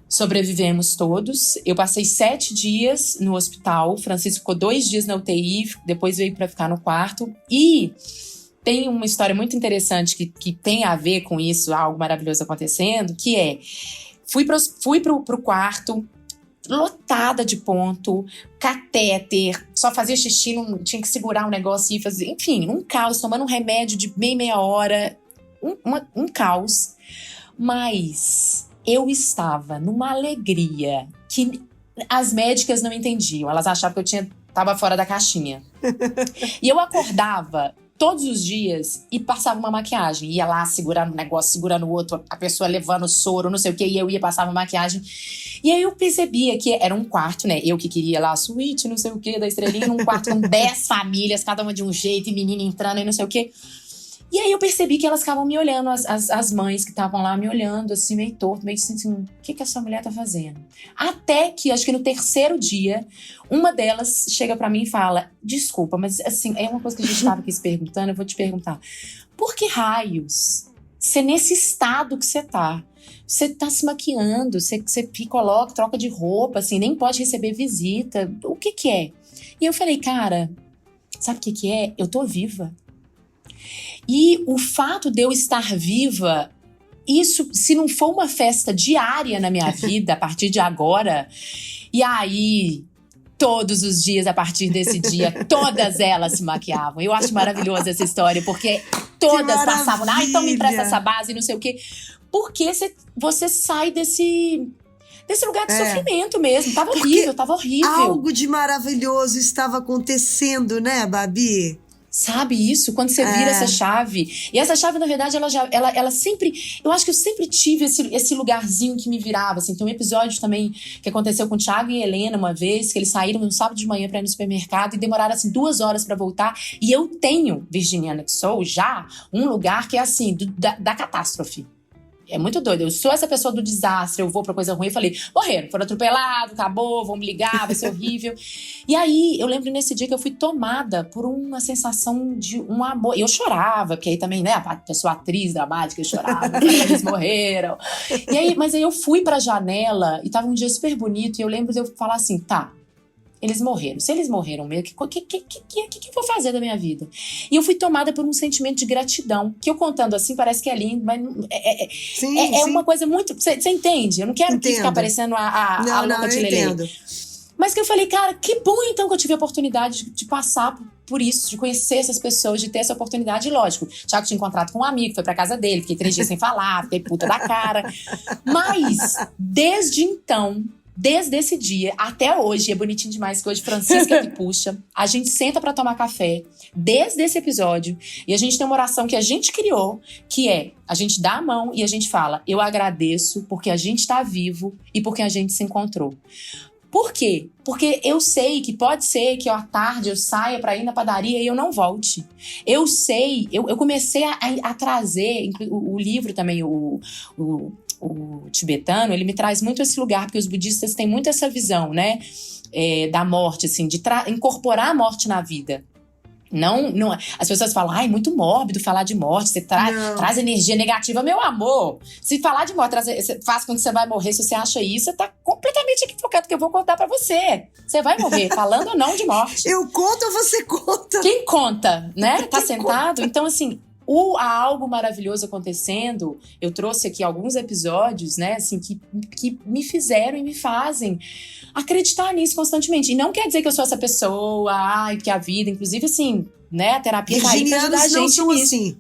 Sobrevivemos todos. Eu passei 7 dias no hospital. O Francisco ficou 2 dias na UTI, depois veio pra ficar no quarto. E tem uma história muito interessante que tem a ver com isso, algo maravilhoso acontecendo, que é... Fui pro quarto, lotada de ponto, catéter, só fazia xixi, não tinha que segurar um negócio e fazer... Enfim, um caos, tomando um remédio de meia hora, um caos. Mas eu estava numa alegria que as médicas não entendiam. Elas achavam que eu tava fora da caixinha. E eu acordava todos os dias e passava uma maquiagem. Ia lá segurando um negócio, segurando o outro, a pessoa levando soro, não sei o quê, e eu ia passar uma maquiagem. E aí eu percebia que era um quarto, né? Eu que queria lá a suíte, não sei o quê, da estrelinha, num quarto com 10 famílias, cada uma de um jeito, e menina entrando e não sei o quê. E aí eu percebi que elas ficavam me olhando, as mães que estavam lá me olhando, assim, meio torto, meio assim, o que essa mulher tá fazendo? Até que, acho que no 3º dia, uma delas chega pra mim e fala, desculpa, mas assim, é uma coisa que a gente tava aqui se perguntando, eu vou te perguntar, por que raios, você nesse estado que você tá se maquiando, você coloca, troca de roupa, assim, nem pode receber visita, o que é? E eu falei, cara, sabe o que é? Eu tô viva. E o fato de eu estar viva, isso, se não for uma festa diária na minha vida, a partir de agora, e aí, todos os dias, a partir desse dia, todas elas se maquiavam. Eu acho maravilhosa essa história, porque todas passavam, então me empresta essa base, não sei o quê. Porque você sai desse lugar de sofrimento mesmo. Tava horrível. Algo de maravilhoso estava acontecendo, né, Babi? Sabe isso? Quando você vira essa chave. E essa chave, na verdade, ela sempre... Eu acho que eu sempre tive esse lugarzinho que me virava, assim. Tem um episódio também que aconteceu com o Thiago e Helena uma vez, que eles saíram no sábado de manhã pra ir no supermercado e demoraram, assim, 2 horas pra voltar. E eu tenho, Virginiana que sou, já um lugar que é, assim, da catástrofe. É muito doido. Eu sou essa pessoa do desastre, eu vou pra coisa ruim. Eu falei, morreram, foram atropelados, acabou, vão me ligar, vai ser horrível. E aí, eu lembro nesse dia que eu fui tomada por uma sensação de um amor. Eu chorava, porque aí também, né, a pessoa atriz dramática, eu chorava, eles morreram. E aí, mas aí eu fui pra janela e tava um dia super bonito. E eu lembro de eu falar assim, tá, eles morreram. Se eles morreram mesmo, o que eu vou fazer da minha vida? E eu fui tomada por um sentimento de gratidão, que eu contando assim parece que é lindo, mas é uma coisa muito... Você entende? Eu não quero ficar parecendo a louca de Lelê. Entendo. Mas que eu falei, cara, que bom então que eu tive a oportunidade de passar por isso, de conhecer essas pessoas, de ter essa oportunidade. E lógico, Thiago tinha encontrado com um amigo, foi pra casa dele, fiquei 3 dias sem falar, fiquei puta da cara. Mas, desde então... Desde esse dia até hoje, é bonitinho demais que hoje Francisca que puxa, a gente senta pra tomar café, desde esse episódio, e a gente tem uma oração que a gente criou, que é, a gente dá a mão e a gente fala, eu agradeço porque a gente tá vivo e porque a gente se encontrou. Por quê? Porque eu sei que pode ser que à tarde eu saia pra ir na padaria e eu não volte. Eu sei, eu comecei a trazer, o livro também, o tibetano, ele me traz muito esse lugar, porque os budistas têm muito essa visão, né, da morte, assim, de incorporar a morte na vida. Não, as pessoas falam, ai, muito mórbido falar de morte, você traz energia negativa. Meu amor, se falar de morte faz quando você vai morrer, se você acha isso, você tá completamente equivocado, que eu vou contar pra você. Você vai morrer, falando ou não de morte. Eu conto ou você conta? Quem conta, né? Tá sentado? Então, assim, há algo maravilhoso acontecendo. Eu trouxe aqui alguns episódios, né, assim, que me fizeram e me fazem acreditar nisso constantemente. E não quer dizer que eu sou essa pessoa, ai, que a vida, inclusive, assim, né? A terapia tá aí pra ajudar a gente não são nisso. assim.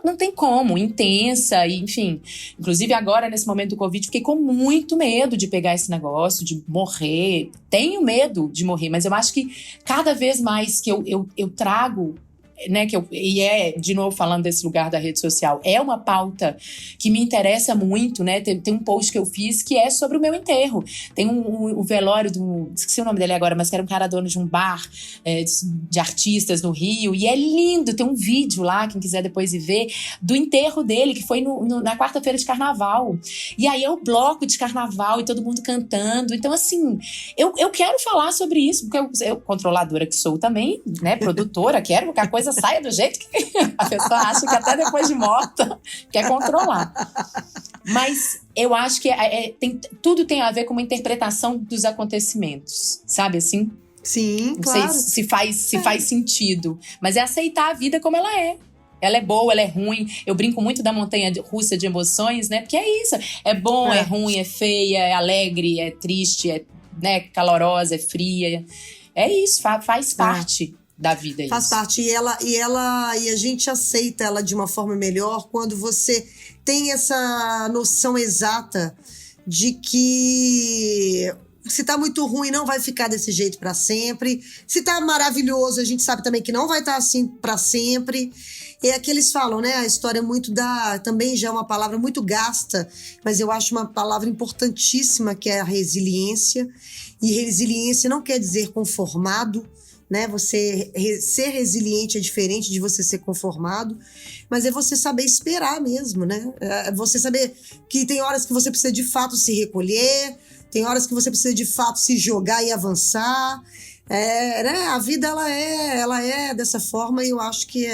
Não tem como, intensa, e, enfim. Inclusive agora, nesse momento do Covid, fiquei com muito medo de pegar esse negócio, de morrer. Tenho medo de morrer, mas eu acho que cada vez mais que eu trago, né, de novo falando desse lugar da rede social, é uma pauta que me interessa muito, né? Tem um post que eu fiz que é sobre o meu enterro. Tem o velório esqueci o nome dele agora, mas que era um cara dono de um bar de artistas no Rio, e é lindo, tem um vídeo lá, quem quiser depois ir ver, do enterro dele, que foi na quarta-feira de carnaval. E aí é o bloco de carnaval e todo mundo cantando. Então, assim, eu quero falar sobre isso, porque eu controladora que sou também, né, produtora, quero que a coisa saia do jeito que a pessoa acha que até depois de morta quer controlar. Mas eu acho que tudo tem a ver com uma interpretação dos acontecimentos, sabe assim? Sim, não claro. sei se faz sentido, mas é aceitar a vida como ela é. Ela é boa, ela é ruim. Eu brinco muito da montanha russa de emoções, né? Porque é isso. É bom, é ruim, é feia, é alegre, é triste, é, né, calorosa, é fria. É isso, faz parte da vida. Faz isso. parte. E a gente aceita ela de uma forma melhor quando você tem essa noção exata de que se tá muito ruim, não vai ficar desse jeito pra sempre. Se tá maravilhoso, a gente sabe também que não vai estar assim pra sempre. É que eles falam, né? A história muito também já é uma palavra muito gasta, mas eu acho uma palavra importantíssima, que é a resiliência. E resiliência não quer dizer conformado, né? Você ser resiliente é diferente de você ser conformado, mas é você saber esperar mesmo, né? É você saber que tem horas que você precisa de fato se recolher, tem horas que você precisa de fato se jogar e avançar. Né? A vida ela é dessa forma, e eu acho que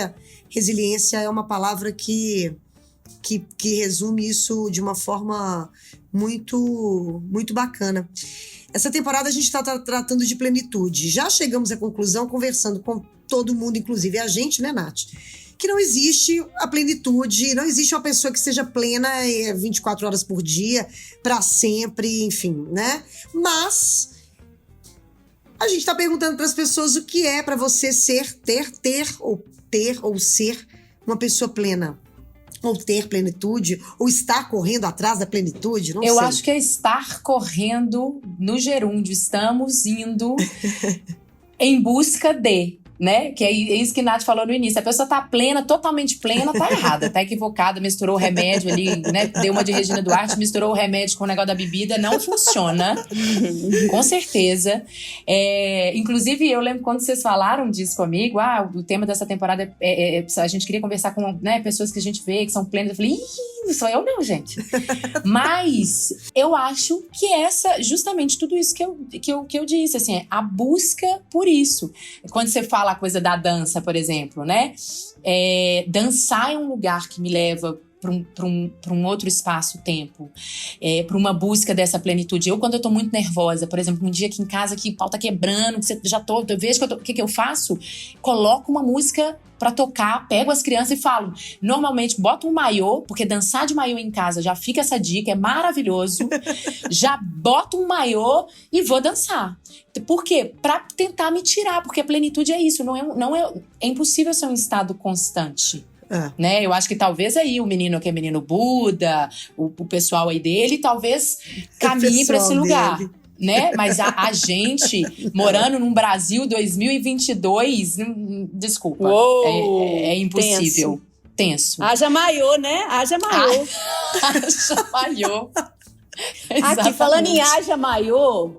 resiliência é uma palavra que resume isso de uma forma muito, muito bacana. Essa temporada a gente está tratando de plenitude. Já chegamos à conclusão, conversando com todo mundo, inclusive a gente, né, Nath? Que não existe a plenitude, não existe uma pessoa que seja plena 24 horas por dia, para sempre, enfim, né? Mas a gente está perguntando para as pessoas o que é para você ter ou ser uma pessoa plena. Ou ter plenitude, ou estar correndo atrás da plenitude, não sei. Eu acho que é estar correndo no gerúndio. Estamos indo em busca de, né? Que é isso que Nath falou no início. A pessoa tá plena, totalmente plena, tá errada, tá equivocada, misturou o remédio ali, né? Deu uma de Regina Duarte, misturou o remédio com o negócio da bebida, não funciona. Com certeza. Inclusive, eu lembro quando vocês falaram disso comigo, o tema dessa temporada a gente queria conversar com, né, pessoas que a gente vê, que são plenas. Eu falei, não sou eu não, gente. Mas eu acho que justamente tudo isso que eu disse, assim, a busca por isso. Quando você fala a coisa da dança, por exemplo, né? Dançar é um lugar que me leva para um outro espaço-tempo, para uma busca dessa plenitude. Quando eu tô muito nervosa, por exemplo, um dia aqui em casa que o pau tá quebrando, que eu vejo o que eu faço? Coloco uma música pra tocar, pego as crianças e falo. Normalmente, boto um maiô, porque dançar de maiô em casa, já fica essa dica, é maravilhoso. Já boto um maiô e vou dançar. Por quê? Pra tentar me tirar, porque a plenitude é isso, é impossível ser um estado constante. Né? Eu acho que talvez aí o menino que é menino Buda, o pessoal aí dele, talvez caminhe para esse lugar. Né? Mas a gente, morando num Brasil 2022, desculpa, é impossível. Tenso. Haja maiô, né? Haja maiô. Haja maiô. Aqui, falando em haja maiô,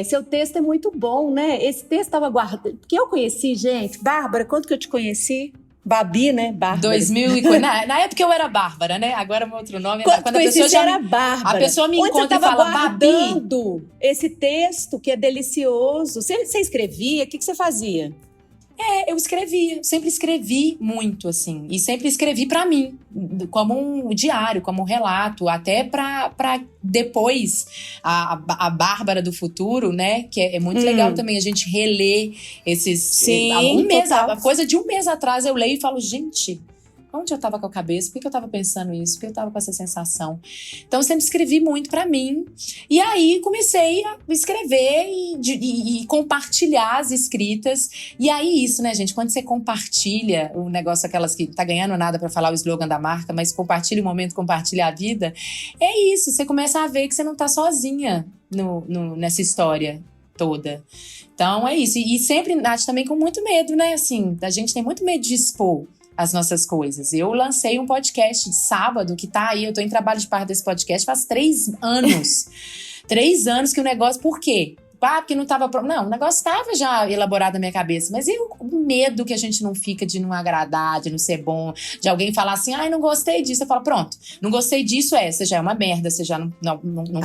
seu texto é muito bom, né? Esse texto estava guardado. Porque eu conheci, gente, Bárbara, quando que eu te conheci? Babi, né? Bárbara. 2000 na época eu era Bárbara, né? Agora o meu outro nome. Quando a pessoa já era Bárbara. A pessoa me encontra e fala, Babi. Esse texto que é delicioso. Você escrevia? O que você fazia? Eu escrevia. Sempre escrevi muito, assim. E sempre escrevi pra mim. Como um diário, como um relato. Até pra depois, a Bárbara do futuro, né? Que é muito legal também a gente reler esses... Sim, a coisa de um mês atrás eu leio e falo, gente... Onde eu estava com a cabeça? Por que eu estava pensando isso? Por que eu estava com essa sensação? Então, eu sempre escrevi muito para mim. E aí, comecei a escrever e compartilhar as escritas. E aí, isso, né, gente? Quando você compartilha o negócio, aquelas que tá ganhando nada para falar o slogan da marca, mas compartilha o momento, compartilha a vida. É isso, você começa a ver que você não tá sozinha nessa história toda. Então, é isso. E sempre, Nath, também com muito medo, né? Assim, a gente tem muito medo de expor as nossas coisas. Eu lancei um podcast de sábado que tá aí, eu tô em trabalho de parto desse podcast faz 3 anos. 3 anos que o negócio... Por quê? Porque não estava pronto. Não, o negócio estava já elaborado na minha cabeça. Mas e o medo que a gente não fica de não agradar, de não ser bom, de alguém falar assim, ai, não gostei disso. Eu falo, pronto, não gostei disso, você já é uma merda, você já não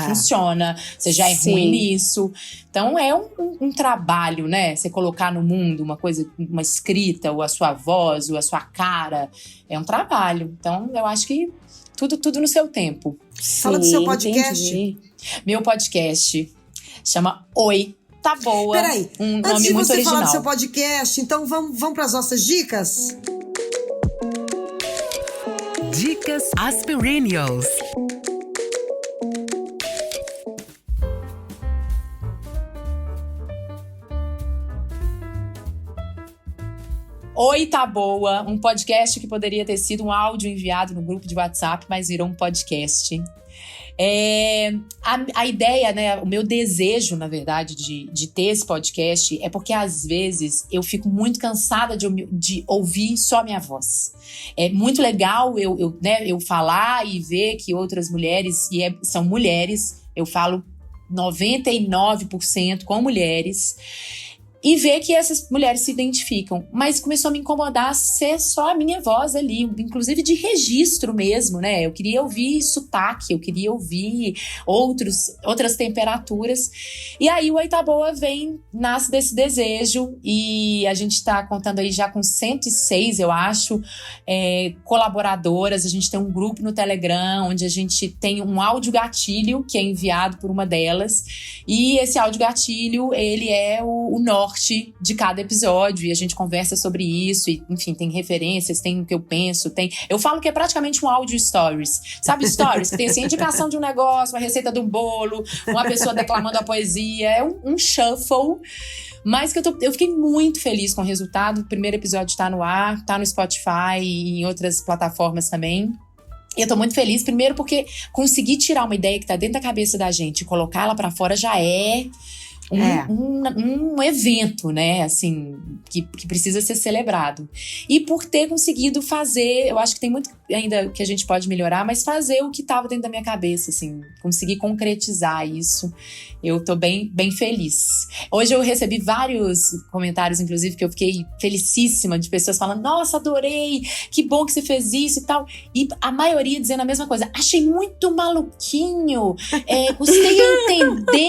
funciona, você já é ruim nisso. Então é um trabalho, né? Você colocar no mundo uma coisa, uma escrita, ou a sua voz, ou a sua cara. É um trabalho. Então eu acho que tudo no seu tempo. Fala do seu podcast. Entendi. Meu podcast chama Oi, Tá Boa. Peraí, antes de você falar do seu podcast, então vamos para as nossas dicas? Dicas Aspirinios. Oi, Tá Boa, um podcast que poderia ter sido um áudio enviado no grupo de WhatsApp, mas virou um podcast. A ideia, né, o meu desejo, na verdade, de ter esse podcast é porque, às vezes, eu fico muito cansada de ouvir só a minha voz. É muito legal eu falar e ver que outras mulheres, são mulheres, eu falo 99% com mulheres, e ver que essas mulheres se identificam. Mas começou a me incomodar ser só a minha voz ali, inclusive de registro mesmo, né? Eu queria ouvir sotaque, eu queria ouvir outras temperaturas. E aí o Oi, Tá Boa nasce desse desejo, e a gente tá contando aí já com 106, eu acho, colaboradoras. A gente tem um grupo no Telegram, onde a gente tem um áudio gatilho, que é enviado por uma delas. E esse áudio gatilho, ele é o norte de cada episódio, e a gente conversa sobre isso, e enfim, tem referências, tem o que eu penso, eu falo que é praticamente um áudio stories, sabe, stories, que tem assim, indicação de um negócio, uma receita de um bolo, uma pessoa declamando a poesia, é um shuffle, mas que eu fiquei muito feliz com o resultado. O primeiro episódio está no ar, tá no Spotify e em outras plataformas também. E eu tô muito feliz, primeiro porque conseguir tirar uma ideia que tá dentro da cabeça da gente e colocar ela pra fora já é um evento, né, assim, que precisa ser celebrado. E por ter conseguido fazer, eu acho que tem muito ainda que a gente pode melhorar, mas fazer o que estava dentro da minha cabeça, assim, conseguir concretizar isso, eu tô bem, bem feliz. Hoje eu recebi vários comentários, inclusive, que eu fiquei felicíssima, de pessoas falando, nossa, adorei, que bom que você fez isso e tal, e a maioria dizendo a mesma coisa, achei muito maluquinho, custei a entender,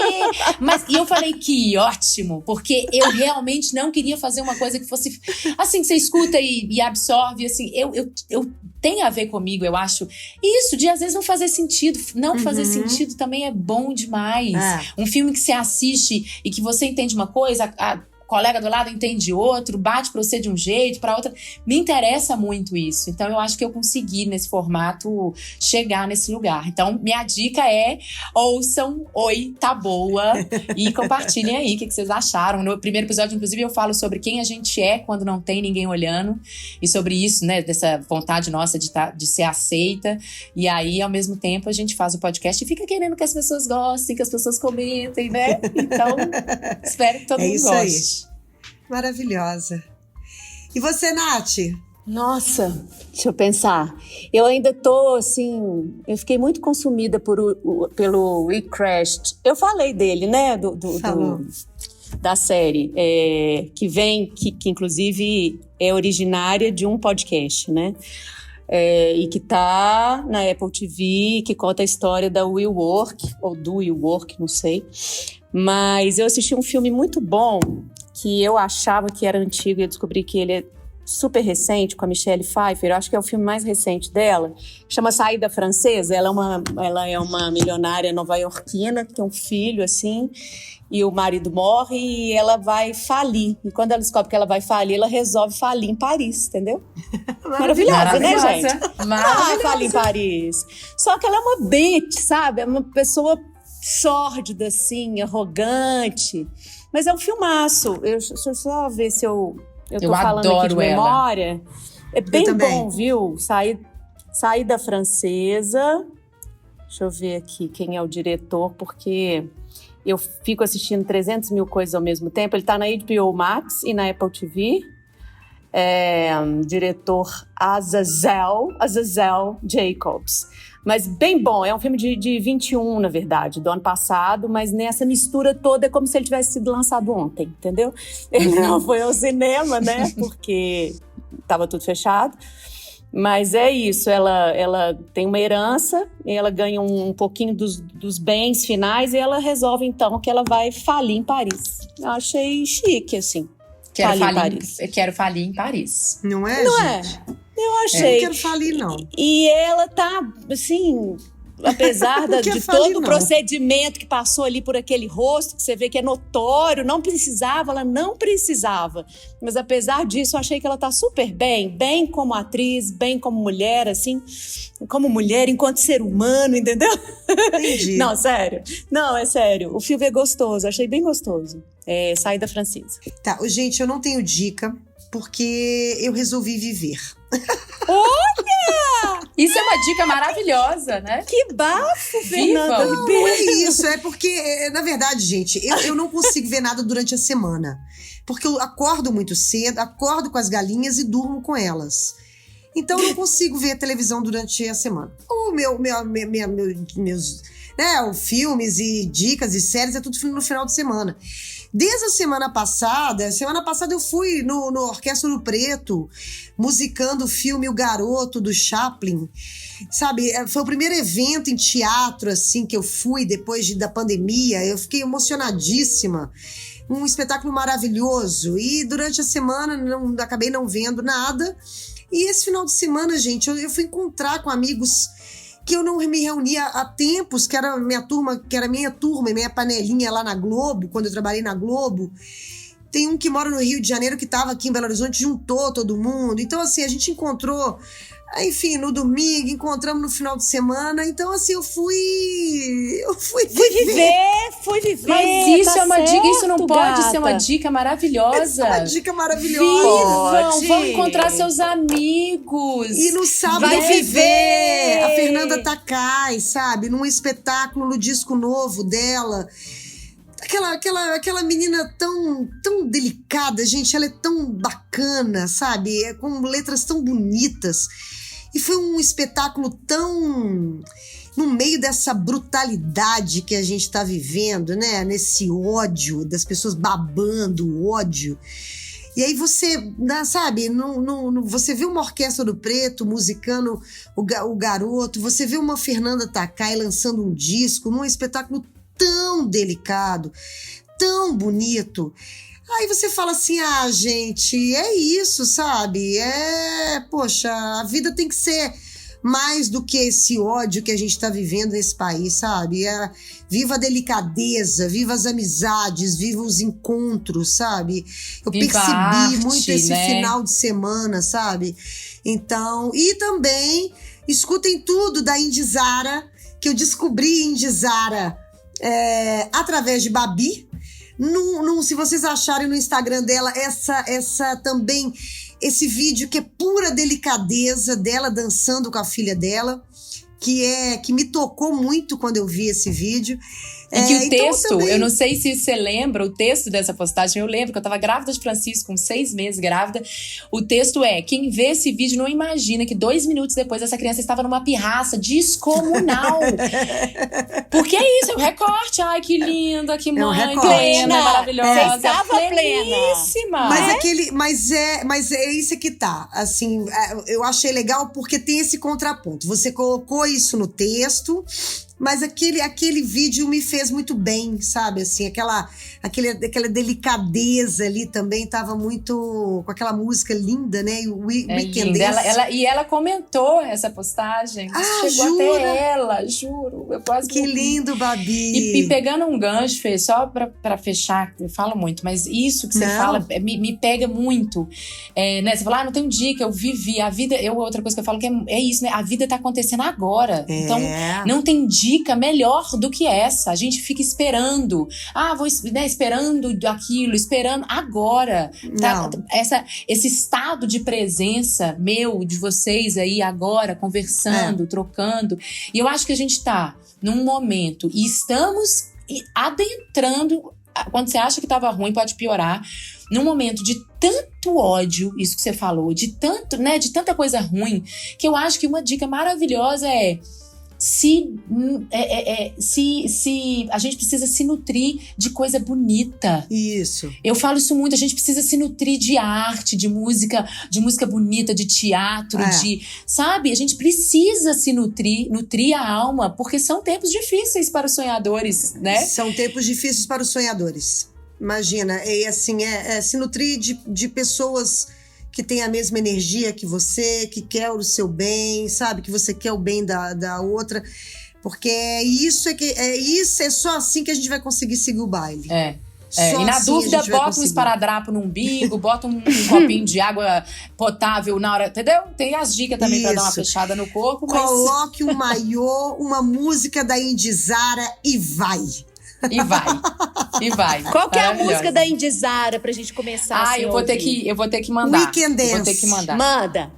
e eu falei, que ótimo, porque eu realmente não queria fazer uma coisa que fosse, assim, que você escuta e absorve, assim, eu tem a ver comigo, eu acho, isso de às vezes não fazer sentido, fazer sentido também é bom demais. Um filme que você assiste e que você entende uma coisa, a colega do lado entende outro, bate pra você de um jeito, pra outra. Me interessa muito isso. Então, eu acho que eu consegui, nesse formato, chegar nesse lugar. Então, minha dica é ouçam Oi, Tá Boa e compartilhem aí o que vocês acharam. No primeiro episódio, inclusive, eu falo sobre quem a gente é quando não tem ninguém olhando e sobre isso, né, dessa vontade nossa de ser aceita. E aí, ao mesmo tempo, a gente faz o podcast e fica querendo que as pessoas gostem, que as pessoas comentem, né? Então, espero que todo mundo goste. Aí. Maravilhosa. E você, Nath? Nossa, deixa eu pensar. Eu ainda tô, assim... Eu fiquei muito consumida pelo We Crashed. Eu falei dele, né? Da série. Que inclusive é originária de um podcast, né? E que tá na Apple TV, que conta a história da WeWork, ou do WeWork, não sei. Mas eu assisti um filme muito bom, que eu achava que era antigo, e eu descobri que ele super recente com a Michelle Pfeiffer, eu acho que é o filme mais recente dela, chama Saída Francesa. Ela é uma milionária nova-iorquina que tem um filho, assim, e o marido morre e ela vai falir. E quando ela descobre que ela vai falir, ela resolve falir em Paris, entendeu? Maravilhosa, né, gente? Maravilhosa. Falir em Paris. Só que ela é uma bitch, sabe? É uma pessoa sórdida, assim, arrogante. Mas é um filmaço. Deixa eu só ver se eu tô falando aqui de memória. É bem bom, viu? Saída Francesa. Deixa eu ver aqui quem é o diretor, porque eu fico assistindo 300 mil coisas ao mesmo tempo. Ele tá na HBO Max e na Apple TV. Diretor Azazel Jacobs. Mas bem bom, é um filme de 21, na verdade, do ano passado, mas nessa mistura toda é como se ele tivesse sido lançado ontem, entendeu? Ele não foi ao cinema, né, porque estava tudo fechado. Mas é isso, ela tem uma herança, e ela ganha um pouquinho dos bens finais e ela resolve, então, que ela vai falir em Paris. Eu achei chique, assim. Quero falir em Paris. Não é, não gente? Eu achei. Eu não quero falir, não. E ela tá, assim, apesar de todo o procedimento que passou ali por aquele rosto, que você vê que é notório, ela não precisava. Mas apesar disso, eu achei que ela tá super bem como atriz, bem como mulher, assim, como mulher enquanto ser humano, entendeu? Entendi. Não, sério. Não, é sério. O filme é gostoso, achei bem gostoso. Saída Francesa. Tá, gente, eu não tenho dica, porque eu resolvi viver. Olha! Isso é uma dica maravilhosa, né? Que bafo, Fernanda. Não é isso, é porque, na verdade, gente, eu não consigo ver nada durante a semana. Porque eu acordo muito cedo, acordo com as galinhas e durmo com elas. Então eu não consigo ver televisão durante a semana. Meus filmes e dicas e séries é tudo no final de semana. Desde a semana passada eu fui no Orquestra do Preto, musicando o filme O Garoto, do Chaplin, sabe? Foi o primeiro evento em teatro, assim, que eu fui depois da pandemia. Eu fiquei emocionadíssima. Um espetáculo maravilhoso. E durante a semana acabei não vendo nada. E esse final de semana, gente, eu fui encontrar com amigos que eu não me reunia há tempos, que era minha turma, minha panelinha lá na Globo, quando eu trabalhei na Globo. Tem um que mora no Rio de Janeiro, que estava aqui em Belo Horizonte, juntou todo mundo. Então, assim, a gente encontrou, enfim, no domingo, encontramos no final de semana. Então, assim, eu fui viver. Mas isso tá é uma dica, isso não certo, pode gata. ser uma dica maravilhosa. É uma dica maravilhosa. Vão encontrar seus amigos. E no sábado Vai eu fui viver. ver a Fernanda Takai, sabe? Num espetáculo, no disco novo dela. Aquela menina tão delicada, gente. Ela é tão bacana, sabe? Com letras tão bonitas. E foi um espetáculo tão... no meio dessa brutalidade que a gente está vivendo, né? Nesse ódio, das pessoas babando o ódio. E aí você, sabe, você vê uma Orquestra do Preto musicando o Garoto, você vê uma Fernanda Takai lançando um disco num espetáculo tão delicado, tão bonito. Aí você fala assim, gente, é isso, sabe? Poxa, a vida tem que ser mais do que esse ódio que a gente está vivendo nesse país, sabe? Viva a delicadeza, viva as amizades, viva os encontros, sabe? Eu percebi arte, muito esse né? final de semana, sabe? Então, e também escutem tudo da Indizara, que eu descobri Indizara através de Babi. Se vocês acharem no Instagram dela esse vídeo que é pura delicadeza dela dançando com a filha dela, que me tocou muito quando eu vi esse vídeo. E que o então texto, também... eu não sei se você lembra o texto dessa postagem, eu lembro que eu tava grávida de Francisco, com 6 meses grávida. O texto quem vê esse vídeo não imagina que 2 minutos depois essa criança estava numa pirraça descomunal. Porque é isso, é um recorte. Ai, que linda, que mãe, plena, maravilhosa. Você estava pleníssima. Mas é isso que tá. Assim, eu achei legal porque tem esse contraponto. Você colocou isso no texto, mas aquele vídeo me fez muito bem, sabe? Assim, aquela delicadeza ali também estava muito com aquela música linda, né? E o Weekend Dance. Ela comentou essa postagem. Chegou jura? até ela, juro. Eu quase Que morri. lindo, Babi. E pegando um gancho, Fê, só pra fechar, eu falo muito, mas isso que você fala me pega muito. Né? Você fala, não tem dica, eu vivi. A vida, outra coisa que eu falo que é isso, né? A vida tá acontecendo agora. Então, não tem dica melhor do que essa. A gente fica esperando. Vou esperando aquilo, esperando agora. Tá? Esse estado de presença meu, de vocês aí agora, conversando, trocando. E eu acho que a gente tá num momento e estamos adentrando. Quando você acha que estava ruim, pode piorar. Num momento de tanto ódio, isso que você falou, de tanta coisa ruim, que eu acho que uma dica maravilhosa é se a gente precisa se nutrir de coisa bonita. Isso. Eu falo isso muito, a gente precisa se nutrir de arte, de música bonita, de teatro, sabe? A gente precisa se nutrir a alma, porque são tempos difíceis para os sonhadores, né? São tempos difíceis para os sonhadores. Imagina, se nutrir de pessoas que tem a mesma energia que você, que quer o seu bem, sabe? Que você quer o bem da outra. Porque é só assim que a gente vai conseguir seguir o baile. E na dúvida, bota um esparadrapo no umbigo, bota um copinho de água potável na hora, entendeu? Tem as dicas também pra dar uma fechada no corpo. Coloque um maiô, uma música da Indizara e vai. E vai. Qual que é a música da Indizara pra gente começar? Eu vou ter que mandar. Weekend Dance. Vou ter que mandar.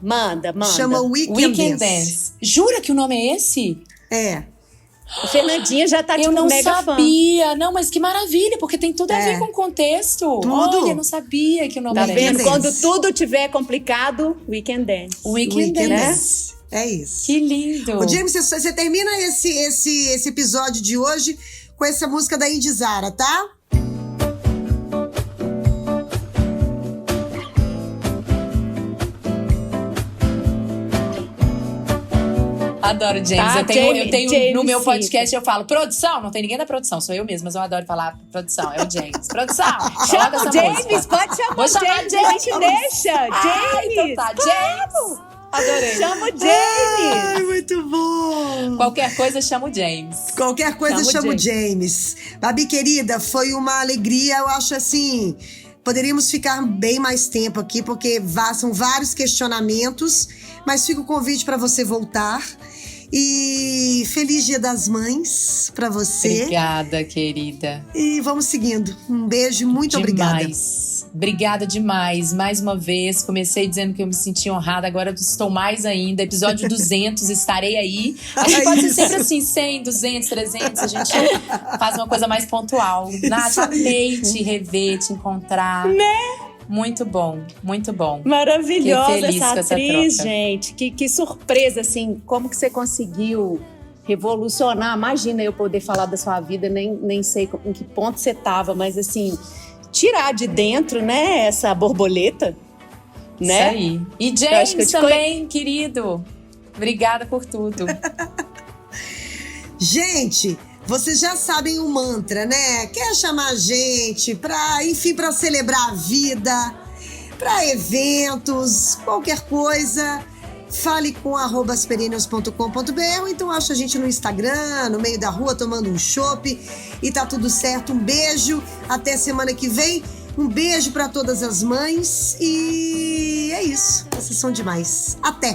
Manda. Chama Weekend Dance. Jura que o nome é esse? A Fernandinha já tá eu não mega sabia. Não, mas que maravilha, porque tem tudo a ver com o contexto. Tudo. Olha, eu não sabia que o nome Tá era vendo? esse. Quando tudo tiver complicado, Weekend Dance. Weekend Dance. É isso. Que lindo. Ô, James, você termina esse episódio de hoje com essa música da Indizara, tá? Adoro, James. Tá, eu tenho James no meu podcast, eu falo, produção, não tem ninguém da produção, sou eu mesma, mas eu adoro falar produção, é o James. Produção, chama o James, pode chamar o James, a gente deixa. James, então tá, James. Adorei. Chama o James. Ai, muito bom. Qualquer coisa, chama o James. Qualquer coisa, chama o James. Babi, querida, foi uma alegria, eu acho assim... Poderíamos ficar bem mais tempo aqui, porque são vários questionamentos, mas fica o convite para você voltar. E feliz Dia das Mães para você. Obrigada, querida. E vamos seguindo. Um beijo, muito obrigada. Obrigada demais. Mais uma vez, comecei dizendo que eu me senti honrada, agora estou mais ainda. Episódio 200, estarei aí. A gente pode ser sempre assim, 100, 200, 300, a gente faz uma coisa mais pontual. Nath, amei te rever, te encontrar. Né? Muito bom, muito bom. Maravilhosa essa troca. atriz, gente. Que surpresa, assim, como que você conseguiu revolucionar. Imagina eu poder falar da sua vida, nem sei em que ponto você estava, mas assim, tirar de dentro, né, essa borboleta, né? Isso aí. E James também, querido. Obrigada por tudo. Gente, vocês já sabem o mantra, né? Quer chamar a gente pra celebrar a vida, pra eventos, qualquer coisa, fale com @asperennials.com.br ou então acha a gente no Instagram, no meio da rua, tomando um chopp e tá tudo certo. Um beijo, até semana que vem. Um beijo pra todas as mães e é isso. Vocês são demais. Até!